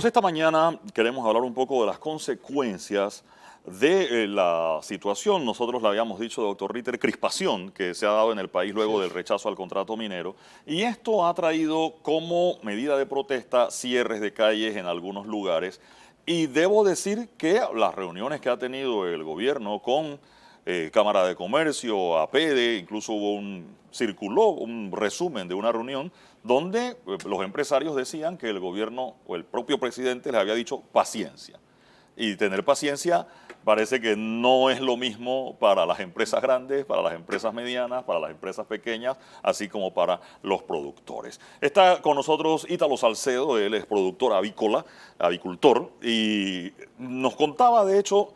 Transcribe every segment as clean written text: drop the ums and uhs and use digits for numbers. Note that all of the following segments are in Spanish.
esta mañana queremos hablar un poco de las consecuencias de la situación, nosotros le habíamos dicho, doctor Ritter, crispación que se ha dado en el país luego del rechazo al contrato minero. Y esto ha traído como medida de protesta cierres de calles en algunos lugares. Y debo decir que las reuniones que ha tenido el gobierno con Cámara de Comercio, APEDE, incluso circuló un resumen de una reunión donde los empresarios decían que el gobierno o el propio presidente les había dicho paciencia. Y tener paciencia parece que no es lo mismo para las empresas grandes, para las empresas medianas, para las empresas pequeñas, así como para los productores. Está con nosotros Ítalo Salcedo, él es productor avícola, avicultor, y nos contaba de hecho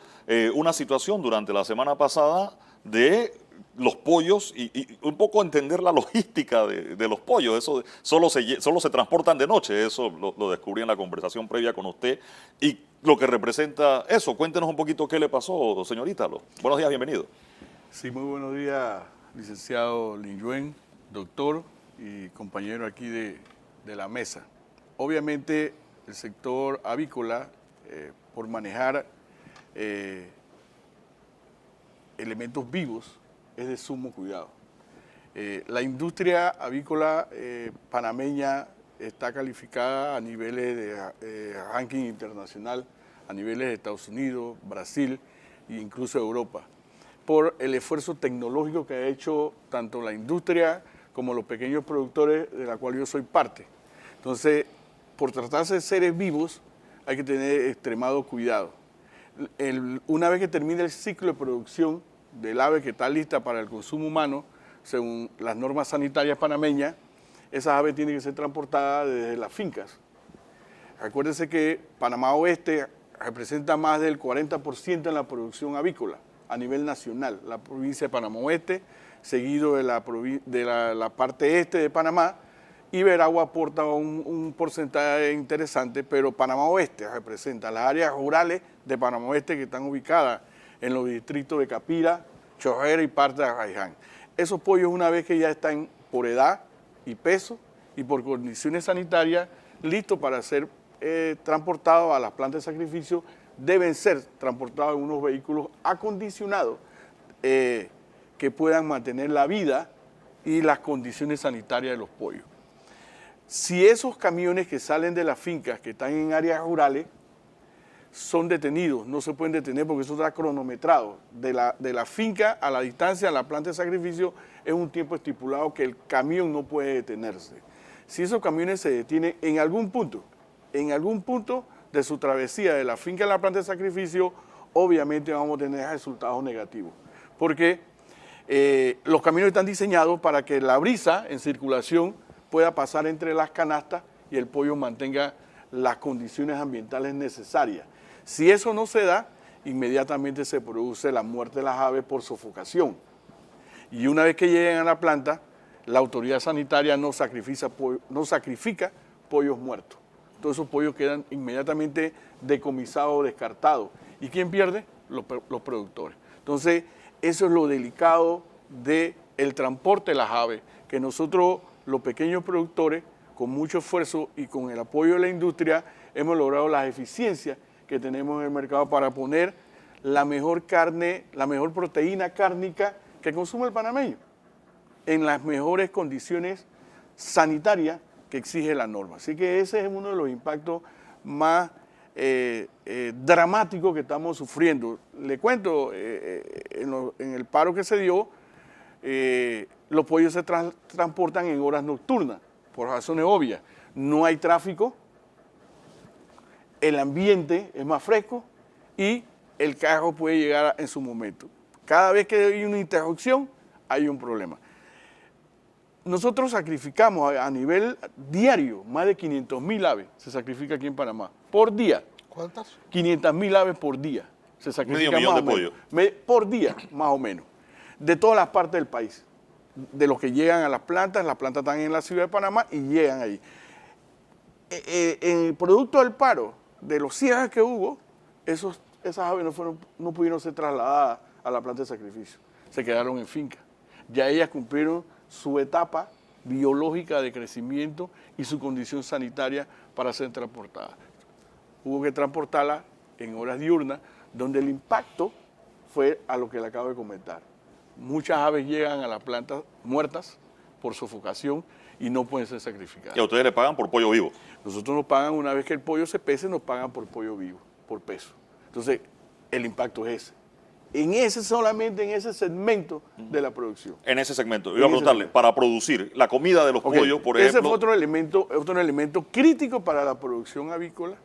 una situación durante la semana pasada de los pollos y un poco entender la logística de los pollos. Eso solo se transportan de noche, eso lo descubrí en la conversación previa con usted, y lo que representa eso. Cuéntenos un poquito qué le pasó, señor Ítalo. Buenos días, bienvenido. Sí, muy buenos días, licenciado Lin Yuen, doctor y compañero aquí de la mesa. Obviamente el sector avícola, por manejar elementos vivos, es de sumo cuidado. La industria avícola panameña está calificada a niveles de ranking internacional, a niveles de Estados Unidos, Brasil e incluso Europa, por el esfuerzo tecnológico que ha hecho tanto la industria como los pequeños productores, de la cual yo soy parte. Entonces, por tratarse de seres vivos, hay que tener extremado cuidado. Una vez que termine el ciclo de producción del ave que está lista para el consumo humano, según las normas sanitarias panameñas, esas aves tienen que ser transportadas desde las fincas. Acuérdense que Panamá Oeste representa más del 40% en la producción avícola a nivel nacional. La provincia de Panamá Oeste, seguido de la parte este de Panamá, y Veragua aporta un porcentaje interesante, pero Panamá Oeste representa las áreas rurales de Panamá Oeste que están ubicadas en los distritos de Capira, Chorrera y parte de Arraiján. Esos pollos, una vez que ya están por edad y peso y por condiciones sanitarias, listos para ser transportados a las plantas de sacrificio, deben ser transportados en unos vehículos acondicionados que puedan mantener la vida y las condiciones sanitarias de los pollos. Si esos camiones que salen de las fincas, que están en áreas rurales, son detenidos, no se pueden detener porque eso está cronometrado. De la finca a la distancia, a la planta de sacrificio, es un tiempo estipulado que el camión no puede detenerse. Si esos camiones se detienen en algún punto de su travesía de la finca a la planta de sacrificio, obviamente vamos a tener resultados negativos. Porque los camiones están diseñados para que la brisa en circulación pueda pasar entre las canastas y el pollo mantenga las condiciones ambientales necesarias. Si eso no se da, inmediatamente se produce la muerte de las aves por sofocación. Y una vez que lleguen a la planta, la autoridad sanitaria no sacrifica pollos muertos. Todos esos pollos quedan inmediatamente decomisados o descartados. ¿Y quién pierde? Los productores. Entonces, eso es lo delicado del transporte de las aves, que nosotros, los pequeños productores, con mucho esfuerzo y con el apoyo de la industria, hemos logrado las eficiencias que tenemos en el mercado para poner la mejor carne, la mejor proteína cárnica que consume el panameño, en las mejores condiciones sanitarias que exige la norma. Así que ese es uno de los impactos más dramáticos que estamos sufriendo. Le cuento, en el paro que se dio, los pollos se transportan en horas nocturnas, por razones obvias. No hay tráfico, el ambiente es más fresco y el carro puede llegar en su momento. Cada vez que hay una interrupción, hay un problema. Nosotros sacrificamos a nivel diario más de 500.000 aves, se sacrifica aquí en Panamá, por día. ¿Cuántas? 500.000 aves por día. Se sacrifica medio millón de pollos. Por día, más o menos. De todas las partes del país. De los que llegan a las plantas están en la ciudad de Panamá y llegan ahí. En producto del paro, de los cierres que hubo, esas aves no pudieron ser trasladadas a la planta de sacrificio. Se quedaron en finca. Ya ellas cumplieron su etapa biológica de crecimiento y su condición sanitaria para ser transportadas. hubo que transportarla en horas diurnas, donde el impacto fue a lo que le acabo de comentar. Muchas aves llegan a las plantas muertas por sofocación y no pueden ser sacrificadas. Y a ustedes le pagan por pollo vivo. Nosotros nos pagan, una vez que el pollo se pese, nos pagan por pollo vivo, por peso. Entonces, el impacto es ese. Solamente en ese segmento de la producción. En ese segmento. Iba a preguntarle, para producir la comida de los pollos, por ese ejemplo. fue otro elemento crítico para la producción avícola,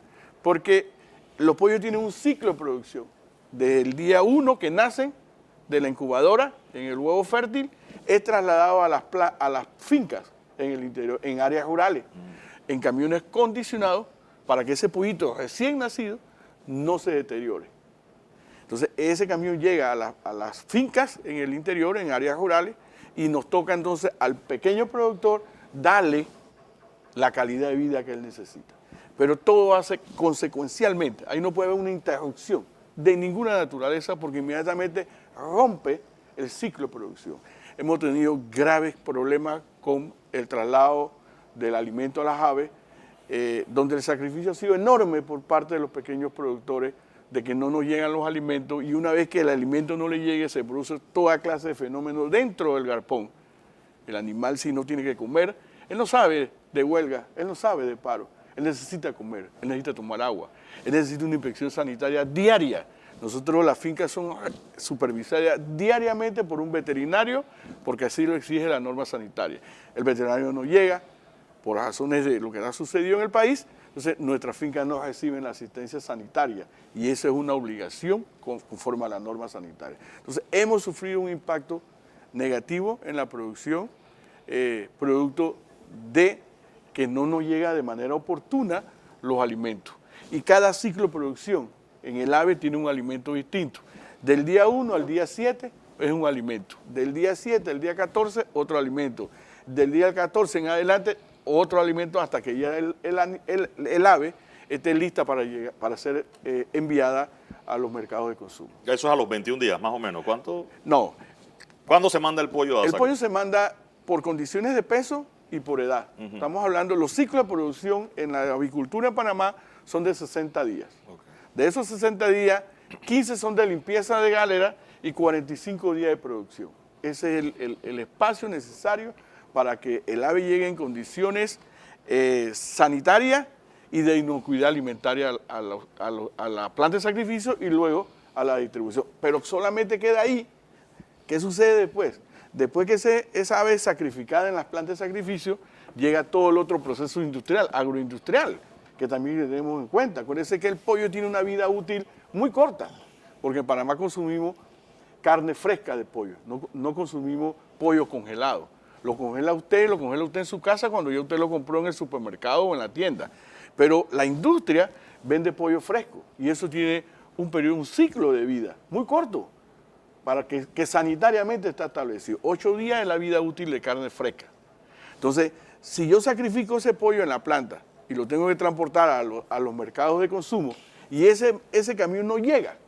porque los pollos tienen un ciclo de producción. Desde el día 1 que nacen de la incubadora, en el huevo fértil, es trasladado a las fincas en el interior, en áreas rurales, en camiones condicionados para que ese pollito recién nacido no se deteriore. Entonces, ese camión llega a las fincas en el interior, en áreas rurales, y nos toca entonces al pequeño productor darle la calidad de vida que él necesita. Pero todo hace consecuencialmente. Ahí no puede haber una interrupción de ninguna naturaleza porque inmediatamente rompe el ciclo de producción. Hemos tenido graves problemas con el traslado del alimento a las aves, donde el sacrificio ha sido enorme por parte de los pequeños productores, de que no nos llegan los alimentos, y una vez que el alimento no le llegue se produce toda clase de fenómenos dentro del galpón. El animal, si no tiene que comer, él no sabe de huelga, él no sabe de paro, él necesita comer, él necesita tomar agua, él necesita una inspección sanitaria diaria. Nosotros las fincas son supervisadas diariamente por un veterinario, porque así lo exige la norma sanitaria. El veterinario no llega por razones de lo que ha sucedido en el país. Entonces, nuestras fincas no reciben la asistencia sanitaria y esa es una obligación conforme a la norma sanitaria. Entonces, hemos sufrido un impacto negativo en la producción, producto de que no nos llega de manera oportuna los alimentos. Y cada ciclo de producción en el ave tiene un alimento distinto. Del día 1 al día 7 es un alimento. Del día 7 al día 14, otro alimento. Del día 14 en adelante, otro alimento hasta que ya el ave esté lista para ser enviada a los mercados de consumo. Eso es a los 21 días, más o menos. ¿Cuánto? No. ¿Cuándo se manda el pollo a El sacar? pollo se manda por condiciones de peso y por edad. Estamos hablando, los ciclos de producción en la avicultura en Panamá son de 60 días. Okay. De esos 60 días, 15 son de limpieza de galera y 45 días de producción. Ese es el espacio necesario para que el ave llegue en condiciones sanitarias y de inocuidad alimentaria a la planta de sacrificio y luego a la distribución. Pero solamente queda ahí. ¿Qué sucede después? Después que esa ave es sacrificada en las plantas de sacrificio, llega todo el otro proceso industrial, agroindustrial, que también tenemos en cuenta. Acuérdense que el pollo tiene una vida útil muy corta, porque en Panamá consumimos carne fresca de pollo, no consumimos pollo congelado. Lo congela usted en su casa cuando ya usted lo compró en el supermercado o en la tienda. Pero la industria vende pollo fresco y eso tiene un ciclo de vida muy corto, para que sanitariamente está establecido. 8 días es la vida útil de carne fresca. Entonces, si yo sacrifico ese pollo en la planta y lo tengo que transportar a los mercados de consumo y ese camión no llega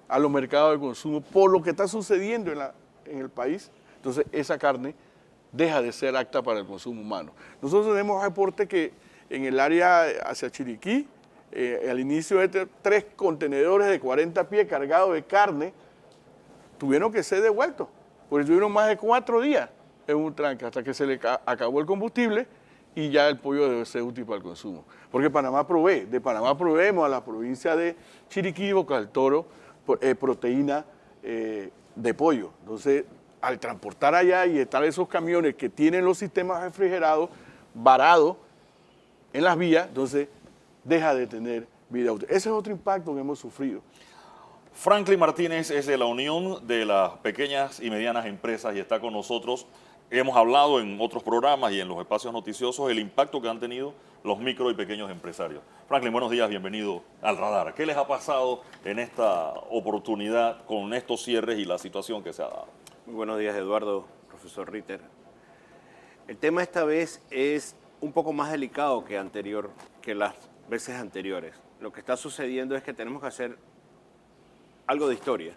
a los mercados de consumo por lo que está sucediendo en el país, entonces esa carne deja de ser apta para el consumo humano. Nosotros tenemos reporte que en el área hacia Chiriquí, al inicio de 3 contenedores de 40 pies cargados de carne tuvieron que ser devueltos, porque estuvieron más de 4 días en un tranque hasta que se le acabó el combustible y ya el pollo debe ser útil para el consumo. Porque Panamá provee, de Panamá proveemos a la provincia de Chiriquí, Boca del Toro, proteína de pollo. Entonces, al transportar allá y estar esos camiones que tienen los sistemas refrigerados, varados en las vías, entonces deja de tener vida útil. Ese es otro impacto que hemos sufrido. Franklin Martínez es de la Unión de las Pequeñas y Medianas Empresas y está con nosotros. Hemos hablado en otros programas y en los espacios noticiosos el impacto que han tenido los micro y pequeños empresarios. Franklin, buenos días, bienvenido al Radar. ¿Qué les ha pasado en esta oportunidad con estos cierres y la situación que se ha dado? Muy buenos días, Eduardo, profesor Ritter. El tema esta vez es un poco más delicado que las veces anteriores. Lo que está sucediendo es que tenemos que hacer algo de historia.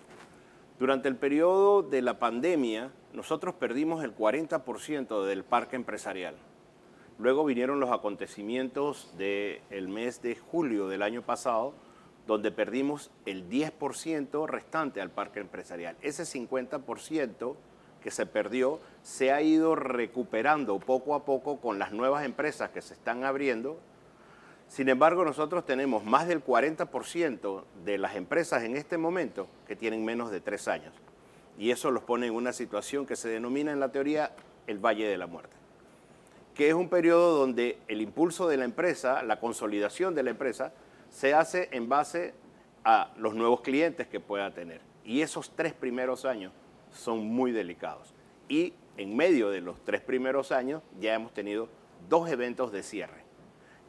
Durante el periodo de la pandemia, nosotros perdimos el 40% del parque empresarial. Luego vinieron los acontecimientos del mes de julio del año pasado, donde perdimos el 10% restante al parque empresarial. Ese 50% que se perdió se ha ido recuperando poco a poco con las nuevas empresas que se están abriendo. Sin embargo, nosotros tenemos más del 40% de las empresas en este momento que tienen menos de 3 años. Y eso los pone en una situación que se denomina en la teoría el Valle de la Muerte, que es un periodo donde el impulso de la empresa, la consolidación de la empresa, se hace en base a los nuevos clientes que pueda tener. Y esos 3 primeros años son muy delicados. Y en medio de los 3 primeros años ya hemos tenido 2 eventos de cierre.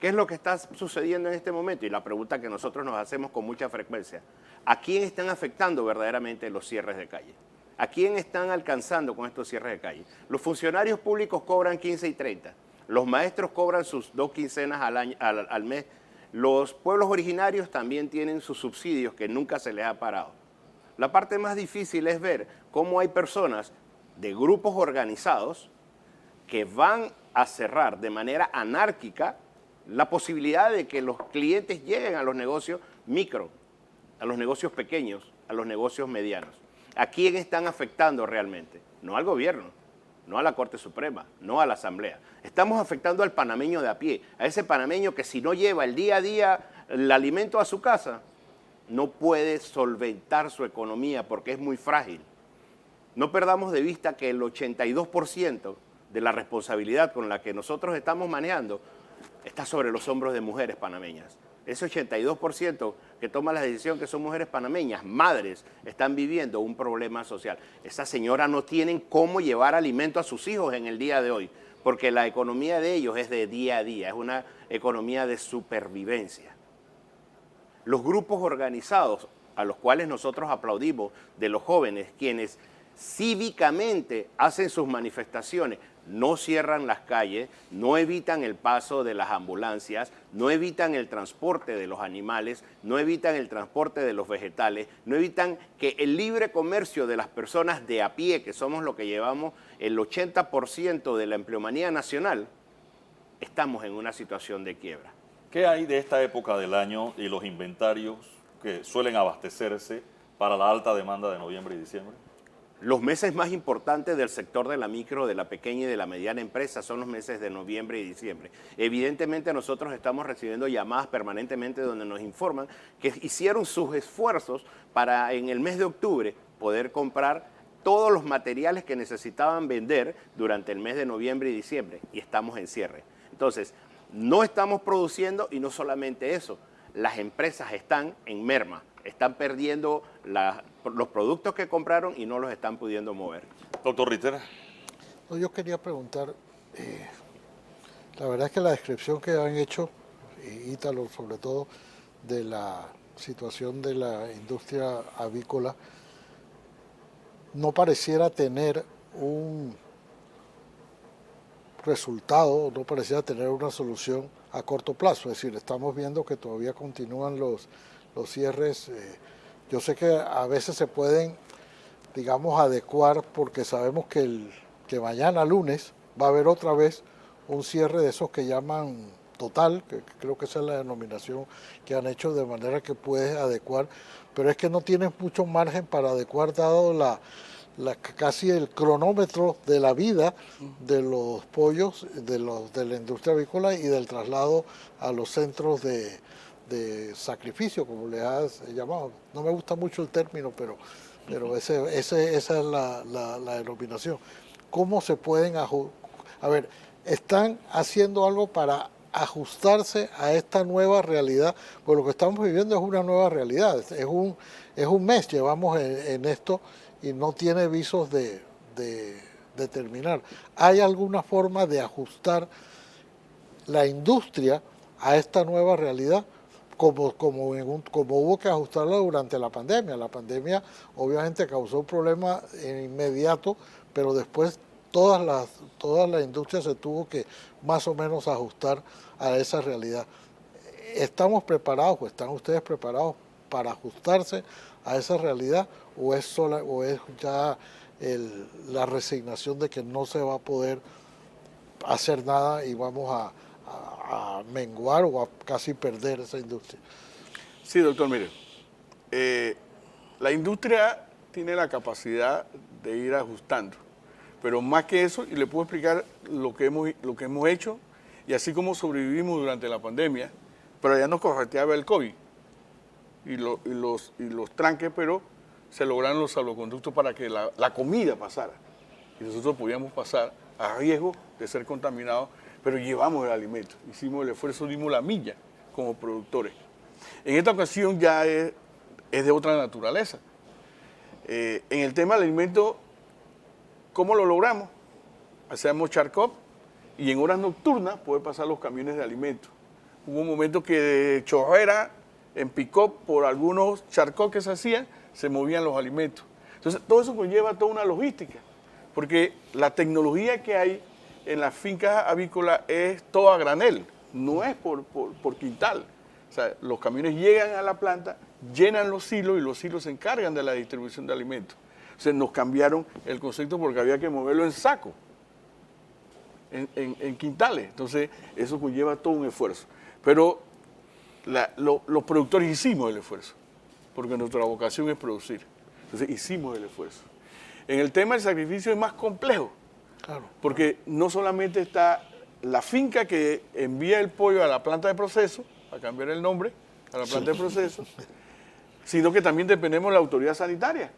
¿Qué es lo que está sucediendo en este momento? Y la pregunta que nosotros nos hacemos con mucha frecuencia: ¿a quién están afectando verdaderamente los cierres de calle? ¿A quién están alcanzando con estos cierres de calle? Los funcionarios públicos cobran 15 y 30. Los maestros cobran sus 2 quincenas al mes. Los pueblos originarios también tienen sus subsidios que nunca se les ha parado. La parte más difícil es ver cómo hay personas de grupos organizados que van a cerrar de manera anárquica la posibilidad de que los clientes lleguen a los negocios micro, a los negocios pequeños, a los negocios medianos. ¿A quién están afectando realmente? No al gobierno, no a la Corte Suprema, no a la Asamblea. Estamos afectando al panameño de a pie, a ese panameño que si no lleva el día a día el alimento a su casa, no puede solventar su economía porque es muy frágil. No perdamos de vista que el 82% de la responsabilidad con la que nosotros estamos manejando está sobre los hombros de mujeres panameñas. Ese 82% que toma la decisión, que son mujeres panameñas, madres, están viviendo un problema social. Esas señoras no tienen cómo llevar alimento a sus hijos en el día de hoy, porque la economía de ellos es de día a día, es una economía de supervivencia. Los grupos organizados, a los cuales nosotros aplaudimos, de los jóvenes, quienes cívicamente hacen sus manifestaciones, no cierran las calles, no evitan el paso de las ambulancias, no evitan el transporte de los animales, no evitan el transporte de los vegetales, no evitan que el libre comercio de las personas de a pie, que somos lo que llevamos el 80% de la empleomanía nacional, estamos en una situación de quiebra. ¿Qué hay de esta época del año y los inventarios que suelen abastecerse para la alta demanda de noviembre y diciembre? Los meses más importantes del sector de la micro, de la pequeña y de la mediana empresa son los meses de noviembre y diciembre. Evidentemente nosotros estamos recibiendo llamadas permanentemente donde nos informan que hicieron sus esfuerzos para en el mes de octubre poder comprar todos los materiales que necesitaban vender durante el mes de noviembre y diciembre, y estamos en cierre. Entonces, no estamos produciendo, y no solamente eso, las empresas están en merma, están perdiendo los productos que compraron y no los están pudiendo mover. Doctor Ritter. No, yo quería preguntar, la verdad es que la descripción que han hecho, Ítalo sobre todo, de la situación de la industria avícola, no pareciera tener un resultado, no pareciera tener una solución a corto plazo. Es decir, estamos viendo que todavía continúan los cierres. Yo sé que a veces se pueden, digamos, adecuar porque sabemos que mañana lunes va a haber otra vez un cierre de esos que llaman total, que creo que esa es la denominación que han hecho, de manera que puedes adecuar, pero es que no tienes mucho margen para adecuar dado casi el cronómetro de la vida de los pollos, de la industria avícola y del traslado a los centros de sacrificio, como le has llamado. No me gusta mucho el término, pero esa es la denominación. ¿Cómo se pueden a ver, están haciendo algo para ajustarse a esta nueva realidad? Pues lo que estamos viviendo es una nueva realidad. Es un mes llevamos en esto y no tiene visos de terminar. ¿Hay alguna forma de ajustar la industria a esta nueva realidad? Como hubo que ajustarla durante la pandemia. La pandemia obviamente causó un problema inmediato, pero después toda la industria se tuvo que más o menos ajustar a esa realidad. ¿Estamos preparados o están ustedes preparados para ajustarse a esa realidad o es ya la resignación de que no se va a poder hacer nada y vamos a menguar o a casi perder esa industria. Sí, doctor, mire, la industria tiene la capacidad de ir ajustando, pero más que eso, y le puedo explicar lo que hemos hecho, y así como sobrevivimos durante la pandemia, pero ya nos correteaba el COVID y los tranques, pero se lograron los salvoconductos para que la comida pasara. Y nosotros podíamos pasar a riesgo de ser contaminados, pero llevamos el alimento, hicimos el esfuerzo, dimos la milla como productores. En esta ocasión ya es de otra naturaleza. En el tema del alimento, ¿cómo lo logramos? Hacemos charcop y en horas nocturnas pueden pasar los camiones de alimentos. Hubo un momento que de Chorrera, en pick-up, por algunos charcop que se hacían, se movían los alimentos. Entonces, todo eso conlleva toda una logística, porque la tecnología que hay en las fincas avícolas es todo a granel, no es por quintal. O sea, los camiones llegan a la planta, llenan los silos y los silos se encargan de la distribución de alimentos. O sea, nos cambiaron el concepto porque había que moverlo en saco, en quintales. Entonces, eso conlleva todo un esfuerzo. Pero los productores hicimos el esfuerzo, porque nuestra vocación es producir. Entonces, hicimos el esfuerzo. En el tema del sacrificio es más complejo, Claro. porque no solamente está la finca que envía el pollo a la planta de proceso, a cambiar el nombre, a la planta de proceso, sino que también dependemos de la autoridad sanitaria.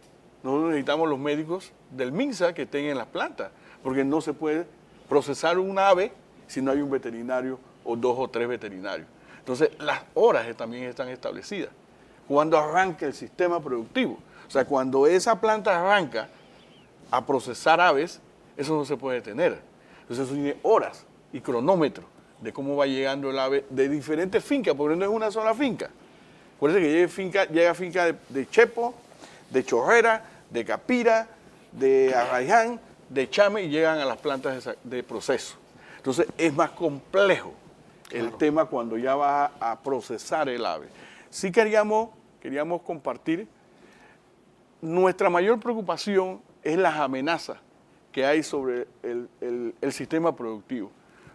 Nosotros necesitamos los médicos del MINSA que estén en las plantas, porque no se puede procesar un ave si no hay un veterinario o 2 o 3 veterinarios. Entonces, las horas también están establecidas. Cuando arranca el sistema productivo, o sea, cuando esa planta arranca a procesar aves, eso no se puede detener. Entonces, eso tiene horas y cronómetros de cómo va llegando el ave de diferentes fincas, porque no es una sola finca. Acuérdense que llega finca de Chepo, de Chorrera, de Capira, de Arraiján, de Chame y llegan a las plantas de proceso. Entonces es más complejo el tema cuando ya va a procesar el ave. Sí queríamos compartir, nuestra mayor preocupación es las amenazas que hay sobre el sistema productivo,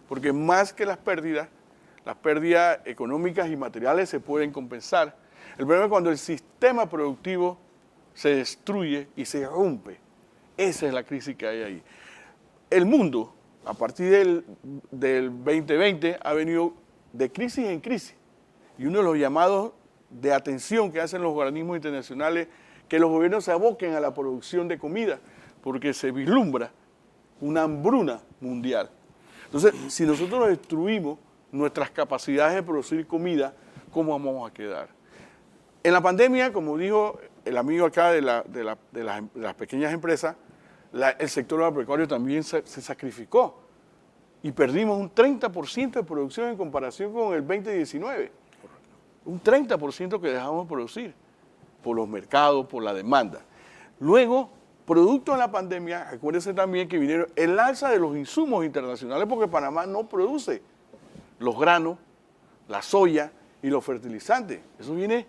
porque más que las pérdidas económicas y materiales se pueden compensar. El problema es cuando el sistema productivo se destruye y se rompe. Esa es la crisis que hay ahí. El mundo, a partir del 2020, ha venido de crisis en crisis. Y uno de los llamados de atención que hacen los organismos internacionales, que los gobiernos se aboquen a la producción de comida, porque se vislumbra una hambruna mundial. Entonces, si nosotros destruimos nuestras capacidades de producir comida, ¿cómo vamos a quedar? En la pandemia, como dijo el amigo acá de las pequeñas empresas, el sector agropecuario también se sacrificó y perdimos un 30% de producción en comparación con el 2019. Un 30% que dejamos de producir por los mercados, por la demanda. Luego, producto de la pandemia, recuérdense también que vinieron el alza de los insumos internacionales porque Panamá no produce los granos, la soya y los fertilizantes. Eso viene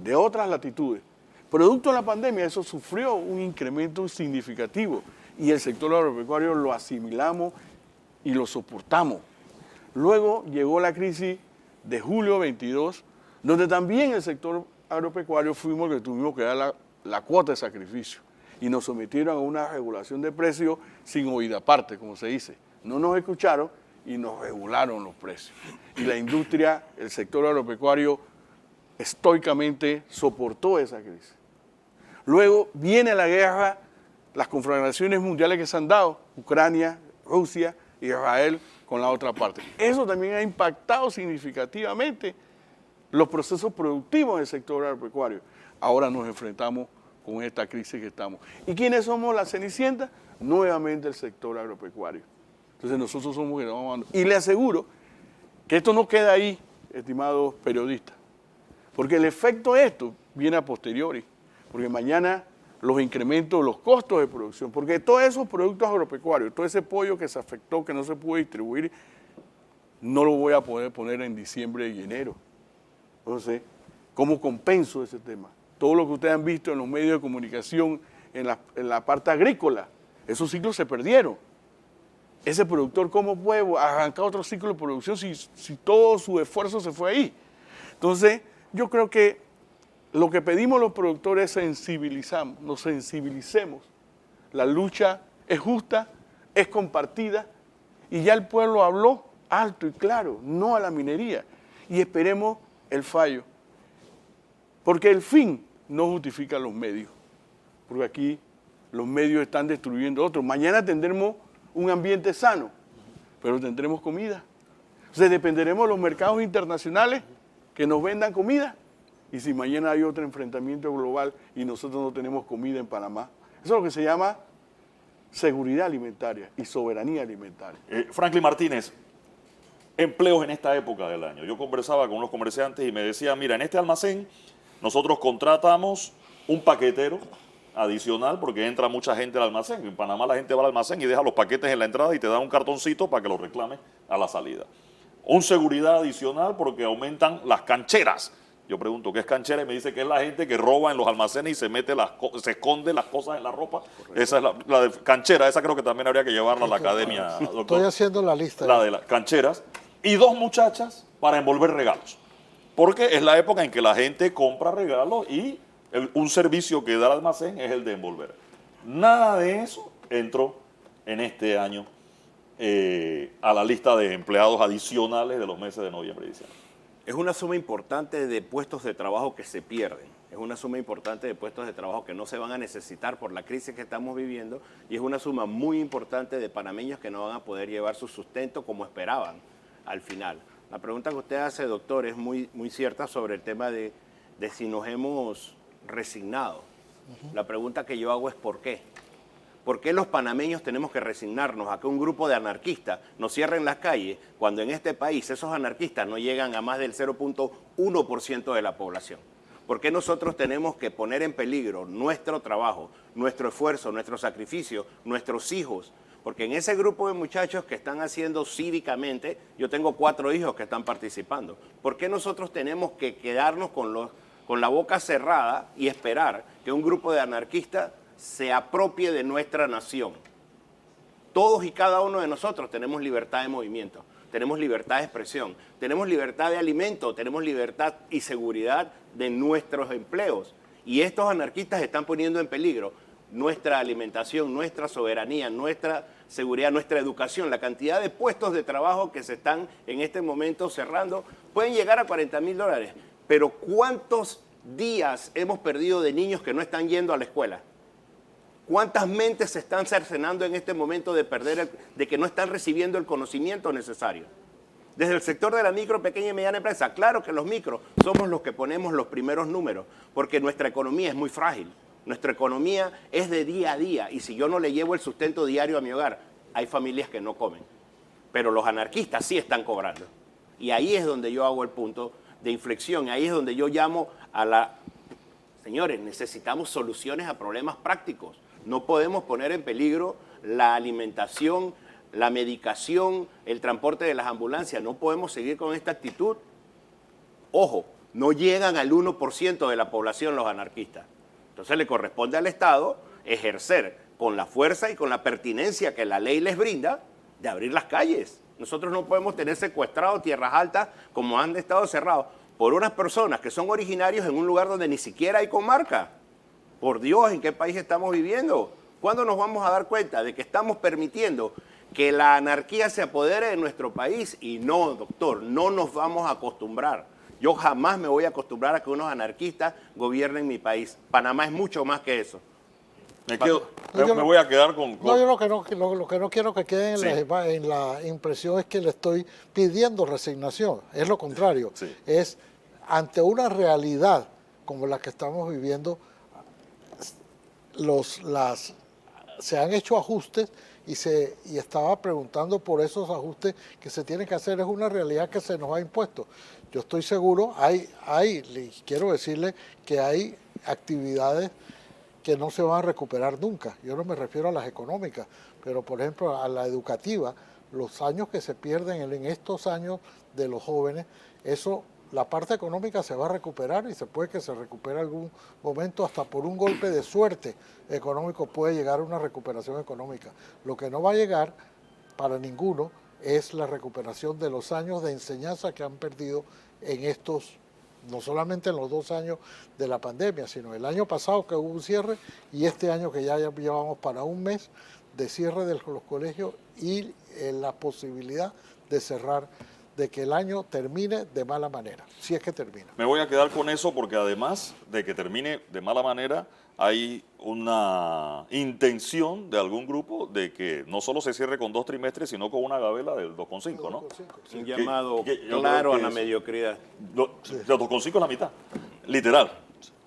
de otras latitudes. Producto de la pandemia, eso sufrió un incremento significativo y el sector agropecuario lo asimilamos y lo soportamos. Luego llegó la crisis de julio 22, donde también el sector agropecuario fuimos los que tuvimos que dar la cuota de sacrificio y nos sometieron a una regulación de precios sin oída aparte, como se dice. No nos escucharon y nos regularon los precios. Y la industria, el sector agropecuario, estoicamente soportó esa crisis. Luego viene la guerra, las conflagraciones mundiales que se han dado, Ucrania, Rusia, Israel con la otra parte. Eso también ha impactado significativamente los procesos productivos del sector agropecuario. Ahora nos enfrentamos con esta crisis que estamos. ¿Y quiénes somos las cenicientas? Nuevamente el sector agropecuario. Entonces nosotros somos los que vamos dando. Y le aseguro que esto no queda ahí, estimados periodistas, porque el efecto de esto viene a posteriori, porque mañana los incrementos, los costos de producción, porque todos esos productos agropecuarios, todo ese pollo que se afectó, que no se pudo distribuir, no lo voy a poder poner en diciembre y enero. Entonces, ¿cómo compenso ese tema? Todo lo que ustedes han visto en los medios de comunicación, en la parte agrícola, esos ciclos se perdieron. ese productor, ¿cómo puede arrancar otro ciclo de producción si todo su esfuerzo se fue ahí? Entonces, yo creo que lo que pedimos los productores es nos sensibilicemos. La lucha es justa, es compartida, y ya el pueblo habló alto y claro, no a la minería. Y esperemos el fallo. Porque el fin no justifica los medios. Porque aquí los medios están destruyendo otros. Mañana tendremos un ambiente sano, pero tendremos comida. Entonces dependeremos de los mercados internacionales que nos vendan comida. Y si mañana hay otro enfrentamiento global y nosotros no tenemos comida en Panamá, eso es lo que se llama seguridad alimentaria y soberanía alimentaria. Franklin Martínez, empleos en esta época del año. Yo conversaba con unos comerciantes y me decían, mira, en este almacén nosotros contratamos un paquetero adicional porque entra mucha gente al almacén. En Panamá la gente va al almacén y deja los paquetes en la entrada y te da un cartoncito para que los reclames a la salida. Un seguridad adicional porque aumentan las cancheras. Yo pregunto, ¿qué es canchera? Y me dice que es la gente que roba en los almacenes y se esconde las cosas en la ropa. Correcto. Esa es la de canchera, esa creo que también habría que llevarla a la academia, doctor. Estoy haciendo la lista. La de las cancheras. Y 2 muchachas para envolver regalos. Porque es la época en que la gente compra regalos y un servicio que da el almacén es el de envolver. Nada de eso entró en este año a la lista de empleados adicionales de los meses de noviembre y diciembre. Es una suma importante de puestos de trabajo que se pierden. Es una suma importante de puestos de trabajo que no se van a necesitar por la crisis que estamos viviendo. Y es una suma muy importante de panameños que no van a poder llevar su sustento como esperaban al final. La pregunta que usted hace, doctor, es muy cierta sobre el tema de si nos hemos resignado. La pregunta que yo hago es ¿por qué? ¿Por qué los panameños tenemos que resignarnos a que un grupo de anarquistas nos cierren las calles cuando en este país esos anarquistas no llegan a más del 0.1% de la población? ¿Por qué nosotros tenemos que poner en peligro nuestro trabajo, nuestro esfuerzo, nuestro sacrificio, nuestros hijos? Porque en ese grupo de muchachos que están haciendo cívicamente, yo tengo 4 hijos que están participando. ¿Por qué nosotros tenemos que quedarnos con la boca cerrada y esperar que un grupo de anarquistas se apropie de nuestra nación? Todos y cada uno de nosotros tenemos libertad de movimiento, tenemos libertad de expresión, tenemos libertad de alimento, tenemos libertad y seguridad de nuestros empleos. Y estos anarquistas están poniendo en peligro nuestra alimentación, nuestra soberanía, nuestra seguridad, nuestra educación. La cantidad de puestos de trabajo que se están en este momento cerrando pueden llegar a $40.000. Pero ¿cuántos días hemos perdido de niños que no están yendo a la escuela? ¿Cuántas mentes se están cercenando en este momento de que no están recibiendo el conocimiento necesario? Desde el sector de la micro, pequeña y mediana empresa, claro que los micros somos los que ponemos los primeros números, porque nuestra economía es muy frágil. Nuestra economía es de día a día y si yo no le llevo el sustento diario a mi hogar, hay familias que no comen. Pero los anarquistas sí están cobrando. Y ahí es donde yo hago el punto de inflexión, ahí es donde yo llamo Señores, necesitamos soluciones a problemas prácticos. No podemos poner en peligro la alimentación, la medicación, el transporte de las ambulancias. No podemos seguir con esta actitud. Ojo, no llegan al 1% de la población los anarquistas. Entonces le corresponde al Estado ejercer con la fuerza y con la pertinencia que la ley les brinda de abrir las calles. Nosotros no podemos tener secuestrados tierras altas como han estado cerrados por unas personas que son originarios en un lugar donde ni siquiera hay comarca. Por Dios, ¿en qué país estamos viviendo? ¿Cuándo nos vamos a dar cuenta de que estamos permitiendo que la anarquía se apodere de nuestro país? Y no, doctor, no nos vamos a acostumbrar. Yo jamás me voy a acostumbrar a que unos anarquistas gobiernen mi país. Panamá es mucho más que eso. Me voy a quedar con... No, yo lo que no quiero que quede Sí. en la impresión es que le estoy pidiendo resignación. Es lo contrario. Sí. Es ante una realidad como la que estamos viviendo, se han hecho ajustes y estaba preguntando por esos ajustes que se tienen que hacer. Es una realidad que se nos ha impuesto. Yo estoy seguro, quiero decirle que hay actividades que no se van a recuperar nunca. Yo no me refiero a las económicas, pero por ejemplo a la educativa, los años que se pierden en estos años de los jóvenes, la parte económica se va a recuperar y se puede que se recupere algún momento, hasta por un golpe de suerte económico puede llegar a una recuperación económica. Lo que no va a llegar para ninguno es la recuperación de los años de enseñanza que han perdido en estos, no solamente en los 2 años de la pandemia, sino el año pasado que hubo un cierre y este año que ya llevamos para un mes de cierre de los colegios y la posibilidad de cerrar, de que el año termine de mala manera, si es que termina. Me voy a quedar con eso porque además de que termine de mala manera, hay una intención de algún grupo de que no solo se cierre con 2 trimestres, sino con una gabela del 2,5, ¿no? Sí. Un llamado yo claro creo a que la es- mediocridad. Los 2,5 es la mitad, literal.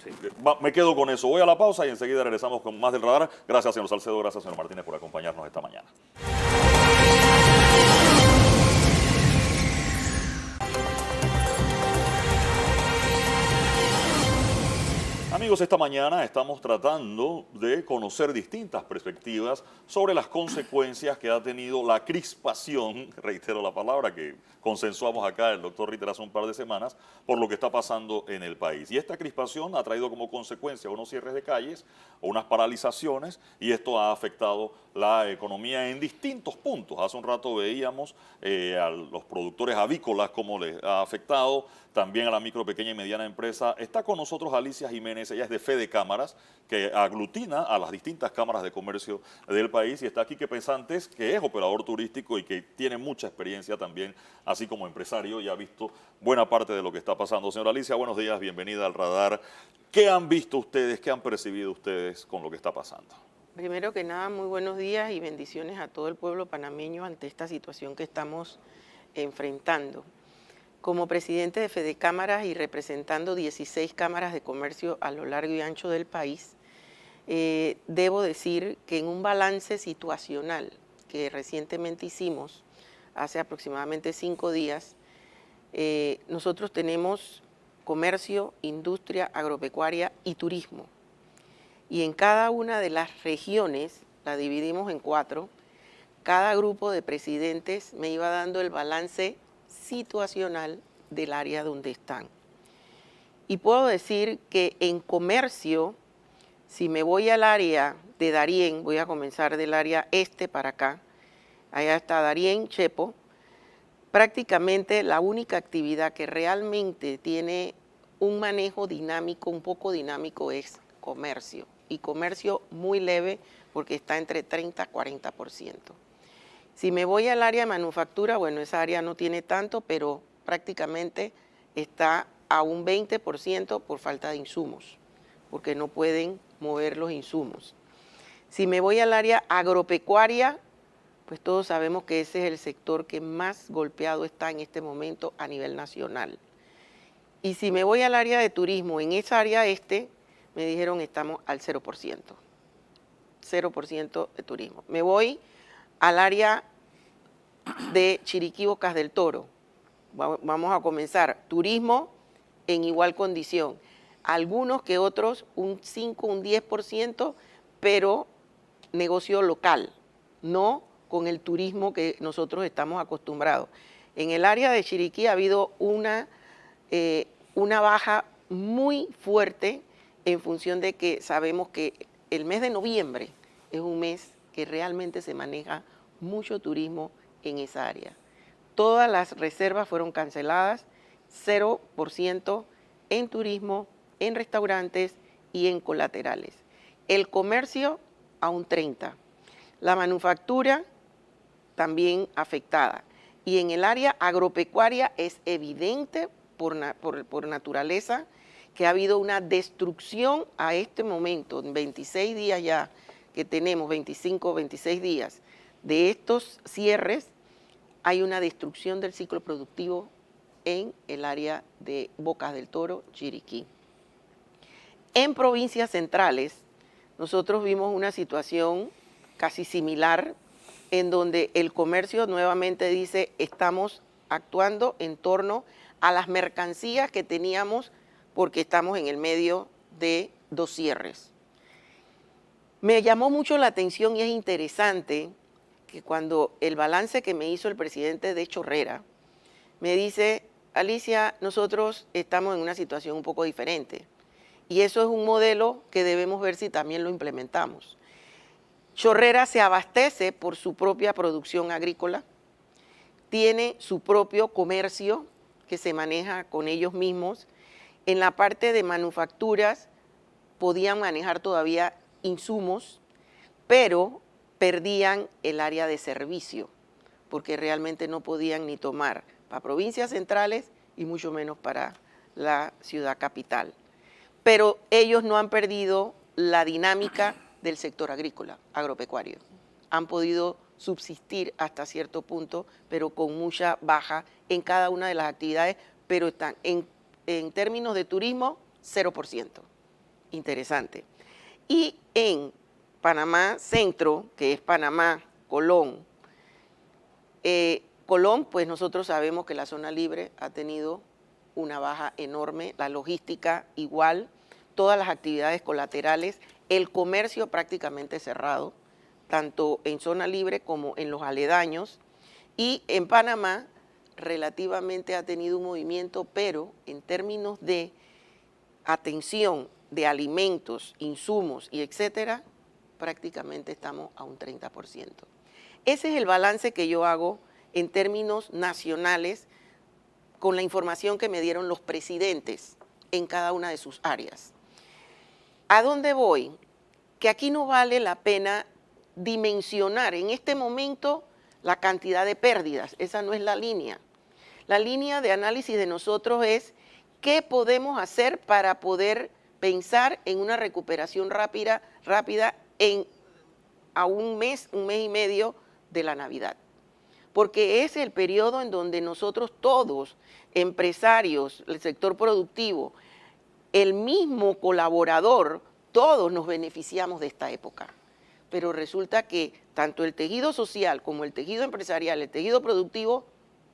Sí. Me quedo con eso. Voy a la pausa y enseguida regresamos con más del radar. Gracias, señor Salcedo. Gracias, señor Martínez, por acompañarnos esta mañana. Amigos, esta mañana estamos tratando de conocer distintas perspectivas sobre las consecuencias que ha tenido la crispación, reitero la palabra que consensuamos acá el doctor Ritter hace un par de semanas, por lo que está pasando en el país. Y esta crispación ha traído como consecuencia unos cierres de calles o unas paralizaciones y esto ha afectado la economía en distintos puntos. Hace un rato veíamos a los productores avícolas cómo les ha afectado, también a la micro, pequeña y mediana empresa. Está con nosotros Alicia Jiménez, ella es de Fede Cámaras, que aglutina a las distintas cámaras de comercio del país y está aquí que Pensantes, que es operador turístico y que tiene mucha experiencia también, así como empresario, y ha visto buena parte de lo que está pasando. Señora Alicia, buenos días, bienvenida al radar. ¿Qué han visto ustedes, qué han percibido ustedes con lo que está pasando? Primero que nada, muy buenos días y bendiciones a todo el pueblo panameño ante esta situación que estamos enfrentando. Como presidente de Fede Cámaras y representando 16 cámaras de comercio a lo largo y ancho del país, debo decir que en un balance situacional que recientemente hicimos, hace aproximadamente 5 días, nosotros tenemos comercio, industria, agropecuaria y turismo. Y en cada una de las regiones, la dividimos en 4, cada grupo de presidentes me iba dando el balance situacional del área donde están. Y puedo decir que en comercio, si me voy al área de Darién, voy a comenzar del área este para acá, allá está Darién, Chepo, prácticamente la única actividad que realmente tiene un manejo dinámico, un poco dinámico, es comercio. Y comercio muy leve porque está entre 30 a 40%. Si me voy al área de manufactura, bueno, esa área no tiene tanto, pero prácticamente está a un 20% por falta de insumos, porque no pueden mover los insumos. Si me voy al área agropecuaria, pues todos sabemos que ese es el sector que más golpeado está en este momento a nivel nacional. Y si me voy al área de turismo, en esa área me dijeron estamos al 0%. 0% de turismo. Me voy al área de Chiriquí, Bocas del Toro. Vamos a comenzar. Turismo en igual condición. Algunos que otros, un 5, un 10%, pero negocio local, no con el turismo que nosotros estamos acostumbrados. En el área de Chiriquí ha habido una baja muy fuerte en función de que sabemos que el mes de noviembre es un mes que realmente se maneja mucho turismo en esa área. Todas las reservas fueron canceladas, 0% en turismo, en restaurantes y en colaterales. El comercio a un 30%. La manufactura también afectada. Y en el área agropecuaria es evidente por naturaleza que ha habido una destrucción a este momento, en 26 días ya que tenemos, 25, 26 días de estos cierres, hay una destrucción del ciclo productivo en el área de Bocas del Toro, Chiriquí. En provincias centrales, nosotros vimos una situación casi similar, en donde el comercio nuevamente dice, estamos actuando en torno a las mercancías que teníamos porque estamos en el medio de 2 cierres. Me llamó mucho la atención y es interesante que cuando el balance que me hizo el presidente de Chorrera, me dice, Alicia, nosotros estamos en una situación un poco diferente y eso es un modelo que debemos ver si también lo implementamos. Chorrera se abastece por su propia producción agrícola, tiene su propio comercio que se maneja con ellos mismos. En la parte de manufacturas podían manejar todavía insumos, pero perdían el área de servicio, porque realmente no podían ni tomar para provincias centrales y mucho menos para la ciudad capital. Pero ellos no han perdido la dinámica del sector agrícola, agropecuario. Han podido subsistir hasta cierto punto, pero con mucha baja en cada una de las actividades, pero están en términos de turismo, 0%. Interesante. Y en Panamá Centro, que es Panamá, Colón, Colón, pues nosotros sabemos que la zona libre ha tenido una baja enorme, la logística igual, todas las actividades colaterales, el comercio prácticamente cerrado, tanto en zona libre como en los aledaños. Y en Panamá relativamente ha tenido un movimiento, pero en términos de atención de alimentos, insumos y etcétera, prácticamente estamos a un 30%. Ese es el balance que yo hago en términos nacionales con la información que me dieron los presidentes en cada una de sus áreas. ¿A dónde voy? Que aquí no vale la pena dimensionar en este momento la cantidad de pérdidas, esa no es la línea. La línea de análisis de nosotros es qué podemos hacer para poder pensar en una recuperación rápida a un mes y medio de la Navidad. Porque es el periodo en donde nosotros todos, empresarios, el sector productivo, el mismo colaborador, todos nos beneficiamos de esta época. Pero resulta que tanto el tejido social como el tejido empresarial, el tejido productivo,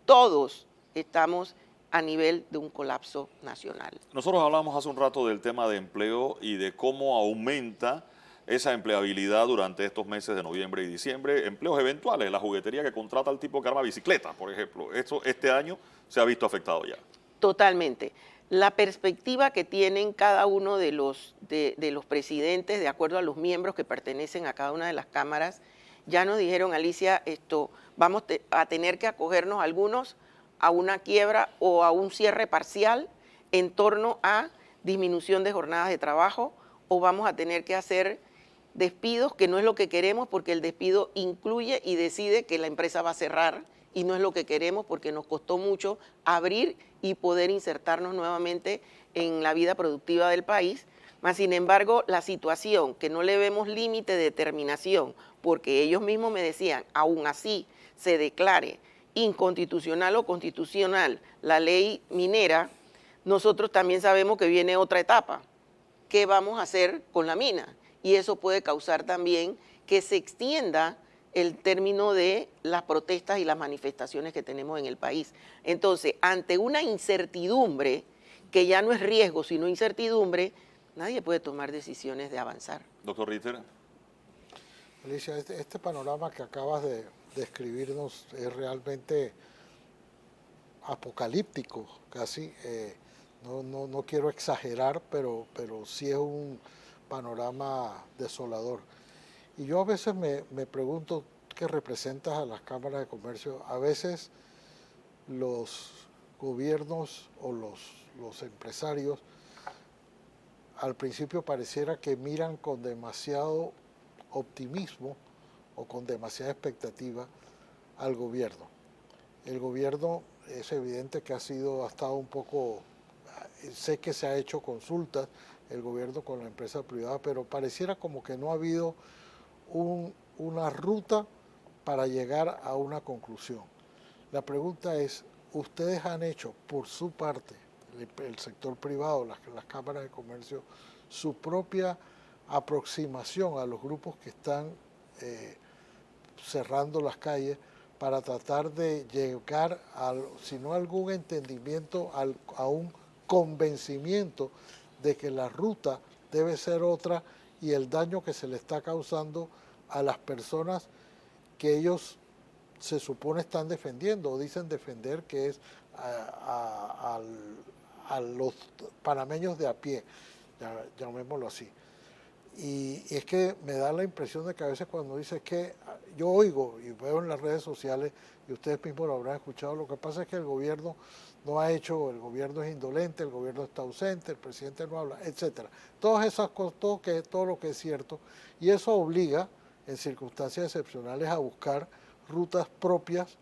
todos estamos a nivel de un colapso nacional. Nosotros hablamos hace un rato del tema de empleo y de cómo aumenta esa empleabilidad durante estos meses de noviembre y diciembre, empleos eventuales, la juguetería que contrata al tipo que arma bicicleta, por ejemplo. Esto este año se ha visto afectado ya. Totalmente. La perspectiva que tienen cada uno de los presidentes, de acuerdo a los miembros que pertenecen a cada una de las cámaras, ya nos dijeron, Alicia, vamos a tener que acogernos algunos a una quiebra o a un cierre parcial en torno a disminución de jornadas de trabajo, o vamos a tener que hacer despidos, que no es lo que queremos porque el despido incluye y decide que la empresa va a cerrar, y no es lo que queremos porque nos costó mucho abrir y poder insertarnos nuevamente en la vida productiva del país. Mas, sin embargo, la situación, que no le vemos límite de determinación, porque ellos mismos me decían, aún así se declare inconstitucional o constitucional la ley minera, nosotros también sabemos que viene otra etapa. ¿Qué vamos a hacer con la mina? Y eso puede causar también que se extienda el término de las protestas y las manifestaciones que tenemos en el país. Entonces, ante una incertidumbre, que ya no es riesgo, sino incertidumbre, nadie puede tomar decisiones de avanzar. Doctor Ritter. Alicia, este panorama que acabas de describirnos es realmente apocalíptico, casi. No quiero exagerar, pero sí es un panorama desolador. Y yo a veces me pregunto qué representas a las cámaras de comercio. A veces los gobiernos o los empresarios al principio pareciera que miran con demasiado optimismo o con demasiada expectativa al gobierno. El gobierno es evidente que ha estado un poco, sé que se ha hecho consultas el gobierno con la empresa privada, pero pareciera como que no ha habido una ruta para llegar a una conclusión. La pregunta es, ¿ustedes han hecho por su parte, el sector privado, las cámaras de comercio, su propia aproximación a los grupos que están cerrando las calles para tratar de llegar, si no a algún entendimiento, a un convencimiento de que la ruta debe ser otra y el daño que se le está causando a las personas que ellos se supone están defendiendo o dicen defender, que es a los panameños de a pie, llamémoslo así? Y es que me da la impresión de que a veces cuando dice que yo oigo y veo en las redes sociales, y ustedes mismos lo habrán escuchado, lo que pasa es que el gobierno no ha hecho, el gobierno es indolente, el gobierno está ausente, el presidente no habla, etcétera. Todas esas cosas, todo lo que es cierto, y eso obliga en circunstancias excepcionales a buscar rutas propias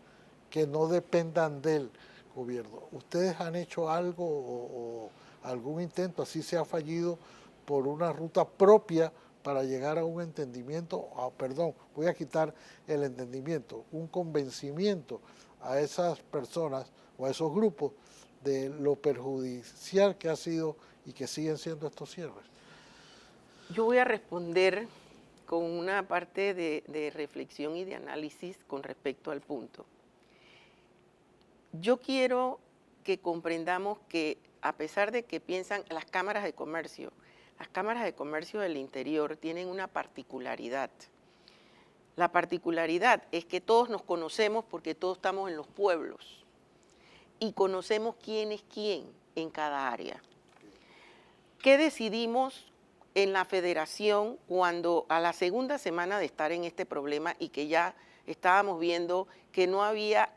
que no dependan del gobierno. ¿Ustedes han hecho algo o algún intento, así se ha fallido, por una ruta propia para llegar a un entendimiento, perdón, voy a quitar el entendimiento, un convencimiento a esas personas o a esos grupos de lo perjudicial que ha sido y que siguen siendo estos cierres? Yo voy a responder con una parte de reflexión y de análisis con respecto al punto. Yo quiero que comprendamos que a pesar de que piensan las cámaras de comercio del interior tienen una particularidad. La particularidad es que todos nos conocemos porque todos estamos en los pueblos y conocemos quién es quién en cada área. ¿Qué decidimos en la federación cuando a la segunda semana de estar en este problema y que ya estábamos viendo que no había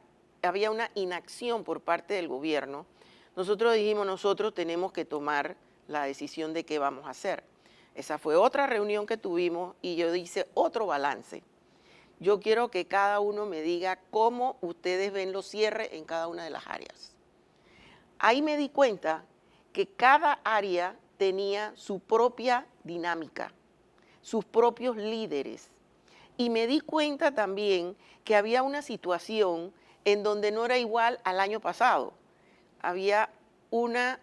una inacción por parte del gobierno? Nosotros dijimos, nosotros tenemos que tomar la decisión de qué vamos a hacer. Esa fue otra reunión que tuvimos y yo hice otro balance. Yo quiero que cada uno me diga cómo ustedes ven los cierres en cada una de las áreas. Ahí me di cuenta que cada área tenía su propia dinámica, sus propios líderes. Y me di cuenta también que había una situación en donde no era igual al año pasado. Había una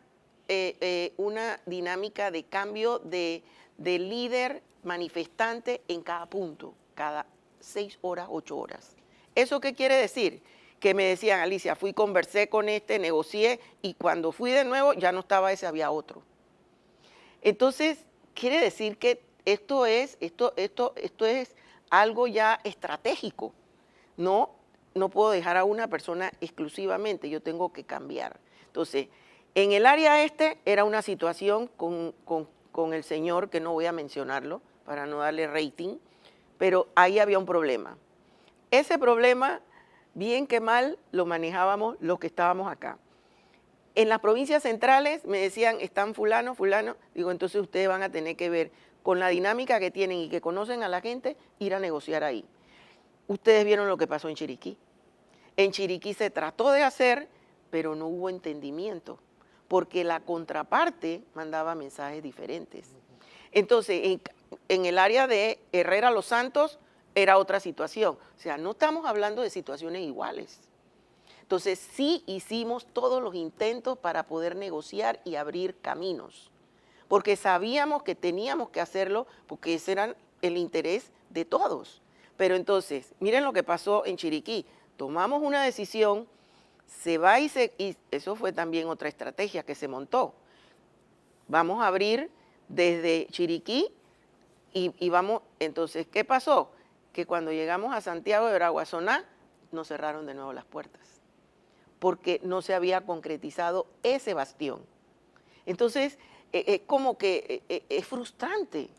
dinámica de cambio de líder manifestante en cada punto, cada 6 horas, 8 horas. ¿Eso qué quiere decir? Que me decían, Alicia, conversé con este, negocié, y cuando fui de nuevo ya no estaba ese, había otro. Entonces, quiere decir que esto es algo ya estratégico. No puedo dejar a una persona exclusivamente, yo tengo que cambiar. Entonces, en el área era una situación con el señor, que no voy a mencionarlo para no darle rating, pero ahí había un problema. Ese problema, bien que mal, lo manejábamos los que estábamos acá. En las provincias centrales me decían, están fulano, digo, entonces ustedes van a tener que ver con la dinámica que tienen y que conocen a la gente, ir a negociar ahí. Ustedes vieron lo que pasó en Chiriquí. En Chiriquí se trató de hacer, pero no hubo entendimiento, porque la contraparte mandaba mensajes diferentes. Entonces, en el área de Herrera Los Santos era otra situación. O sea, no estamos hablando de situaciones iguales. Entonces, sí hicimos todos los intentos para poder negociar y abrir caminos, porque sabíamos que teníamos que hacerlo, porque ese era el interés de todos. Pero entonces, miren lo que pasó en Chiriquí. Tomamos una decisión, se va y eso fue también otra estrategia que se montó. Vamos a abrir desde Chiriquí y vamos, entonces, ¿qué pasó? Que cuando llegamos a Santiago de Veraguazoná, nos cerraron de nuevo las puertas, porque no se había concretizado ese bastión. Entonces, es como que es frustrante,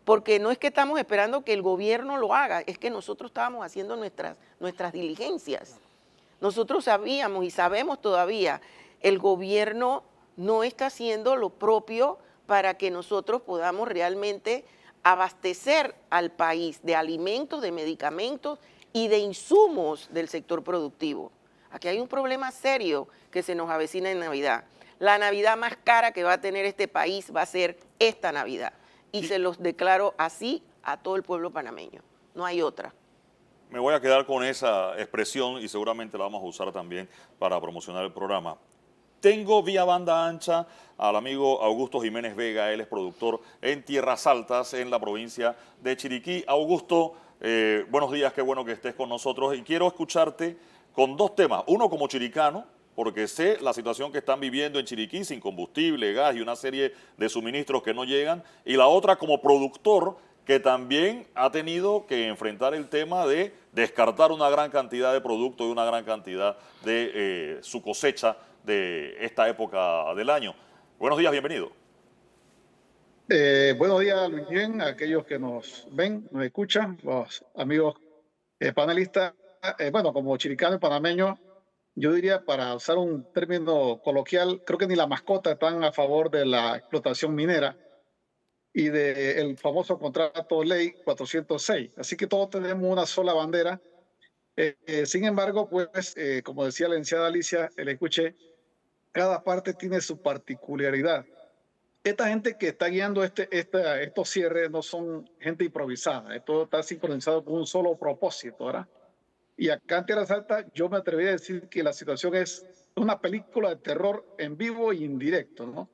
porque no es que estamos esperando que el gobierno lo haga, es que nosotros estábamos haciendo nuestras diligencias. Nosotros sabíamos y sabemos todavía, el gobierno no está haciendo lo propio para que nosotros podamos realmente abastecer al país de alimentos, de medicamentos y de insumos del sector productivo. Aquí hay un problema serio que se nos avecina en Navidad. La Navidad más cara que va a tener este país va a ser esta Navidad. Y se los declaro así a todo el pueblo panameño. No hay otra. Me voy a quedar con esa expresión y seguramente la vamos a usar también para promocionar el programa. Tengo vía banda ancha al amigo Augusto Jiménez Vega, él es productor en Tierras Altas, en la provincia de Chiriquí. Augusto, buenos días, qué bueno que estés con nosotros y quiero escucharte con dos temas. Uno como chiricano, porque sé la situación que están viviendo en Chiriquí sin combustible, gas y una serie de suministros que no llegan. Y la otra como productor, que también ha tenido que enfrentar el tema de descartar una gran cantidad de productos y una gran cantidad de su cosecha de esta época del año. Buenos días, bienvenido. Buenos días, Luis Guillén, a aquellos que nos ven, nos escuchan, los amigos panelistas. Bueno, como chiricano y panameño, yo diría, para usar un término coloquial, creo que ni la mascota están a favor de la explotación minera y del famoso contrato ley 406. Así que todos tenemos una sola bandera. Sin embargo, pues, como decía la licenciada Alicia, el escuché, cada parte tiene su particularidad. Esta gente que está guiando estos cierres no son gente improvisada. Esto está sincronizado con un solo propósito, ¿verdad? Y acá en Tierra Alta yo me atrevería a decir que la situación es una película de terror en vivo y indirecto, ¿no?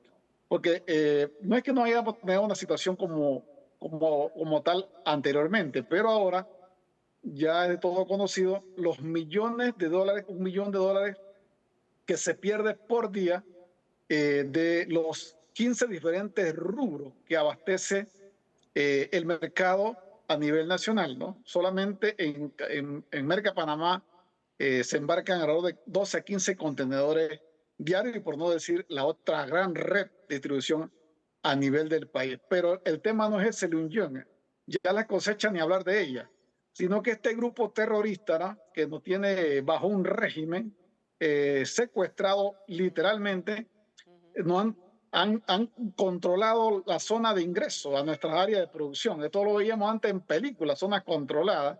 Porque no es que no hayamos tenido una situación como tal anteriormente, pero ahora ya es de todo conocido los millones de dólares, $1 millón que se pierde por día de los 15 diferentes rubros que abastece el mercado a nivel nacional, ¿no? Solamente en Merca Panamá se embarcan alrededor de 12 a 15 contenedores diarios y por no decir la otra gran red de distribución a nivel del país. Pero el tema no es ese, Lungión, ya la cosecha ni hablar de ella, sino que este grupo terrorista, ¿no?, que nos tiene bajo un régimen secuestrado literalmente, no han controlado la zona de ingreso a nuestras áreas de producción. Esto lo veíamos antes en películas, zonas controladas.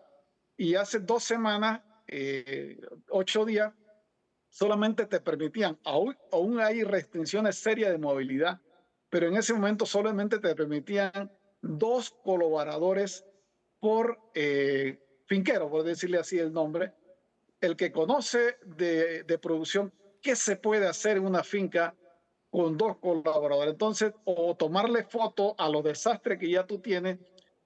Y hace 2 semanas, 8 días, solamente te permitían, aún hay restricciones serias de movilidad, pero en ese momento solamente te permitían 2 colaboradores por finquero, por decirle así el nombre. El que conoce de producción, qué se puede hacer en una finca con 2 colaboradores. Entonces, o tomarle foto a los desastres que ya tú tienes,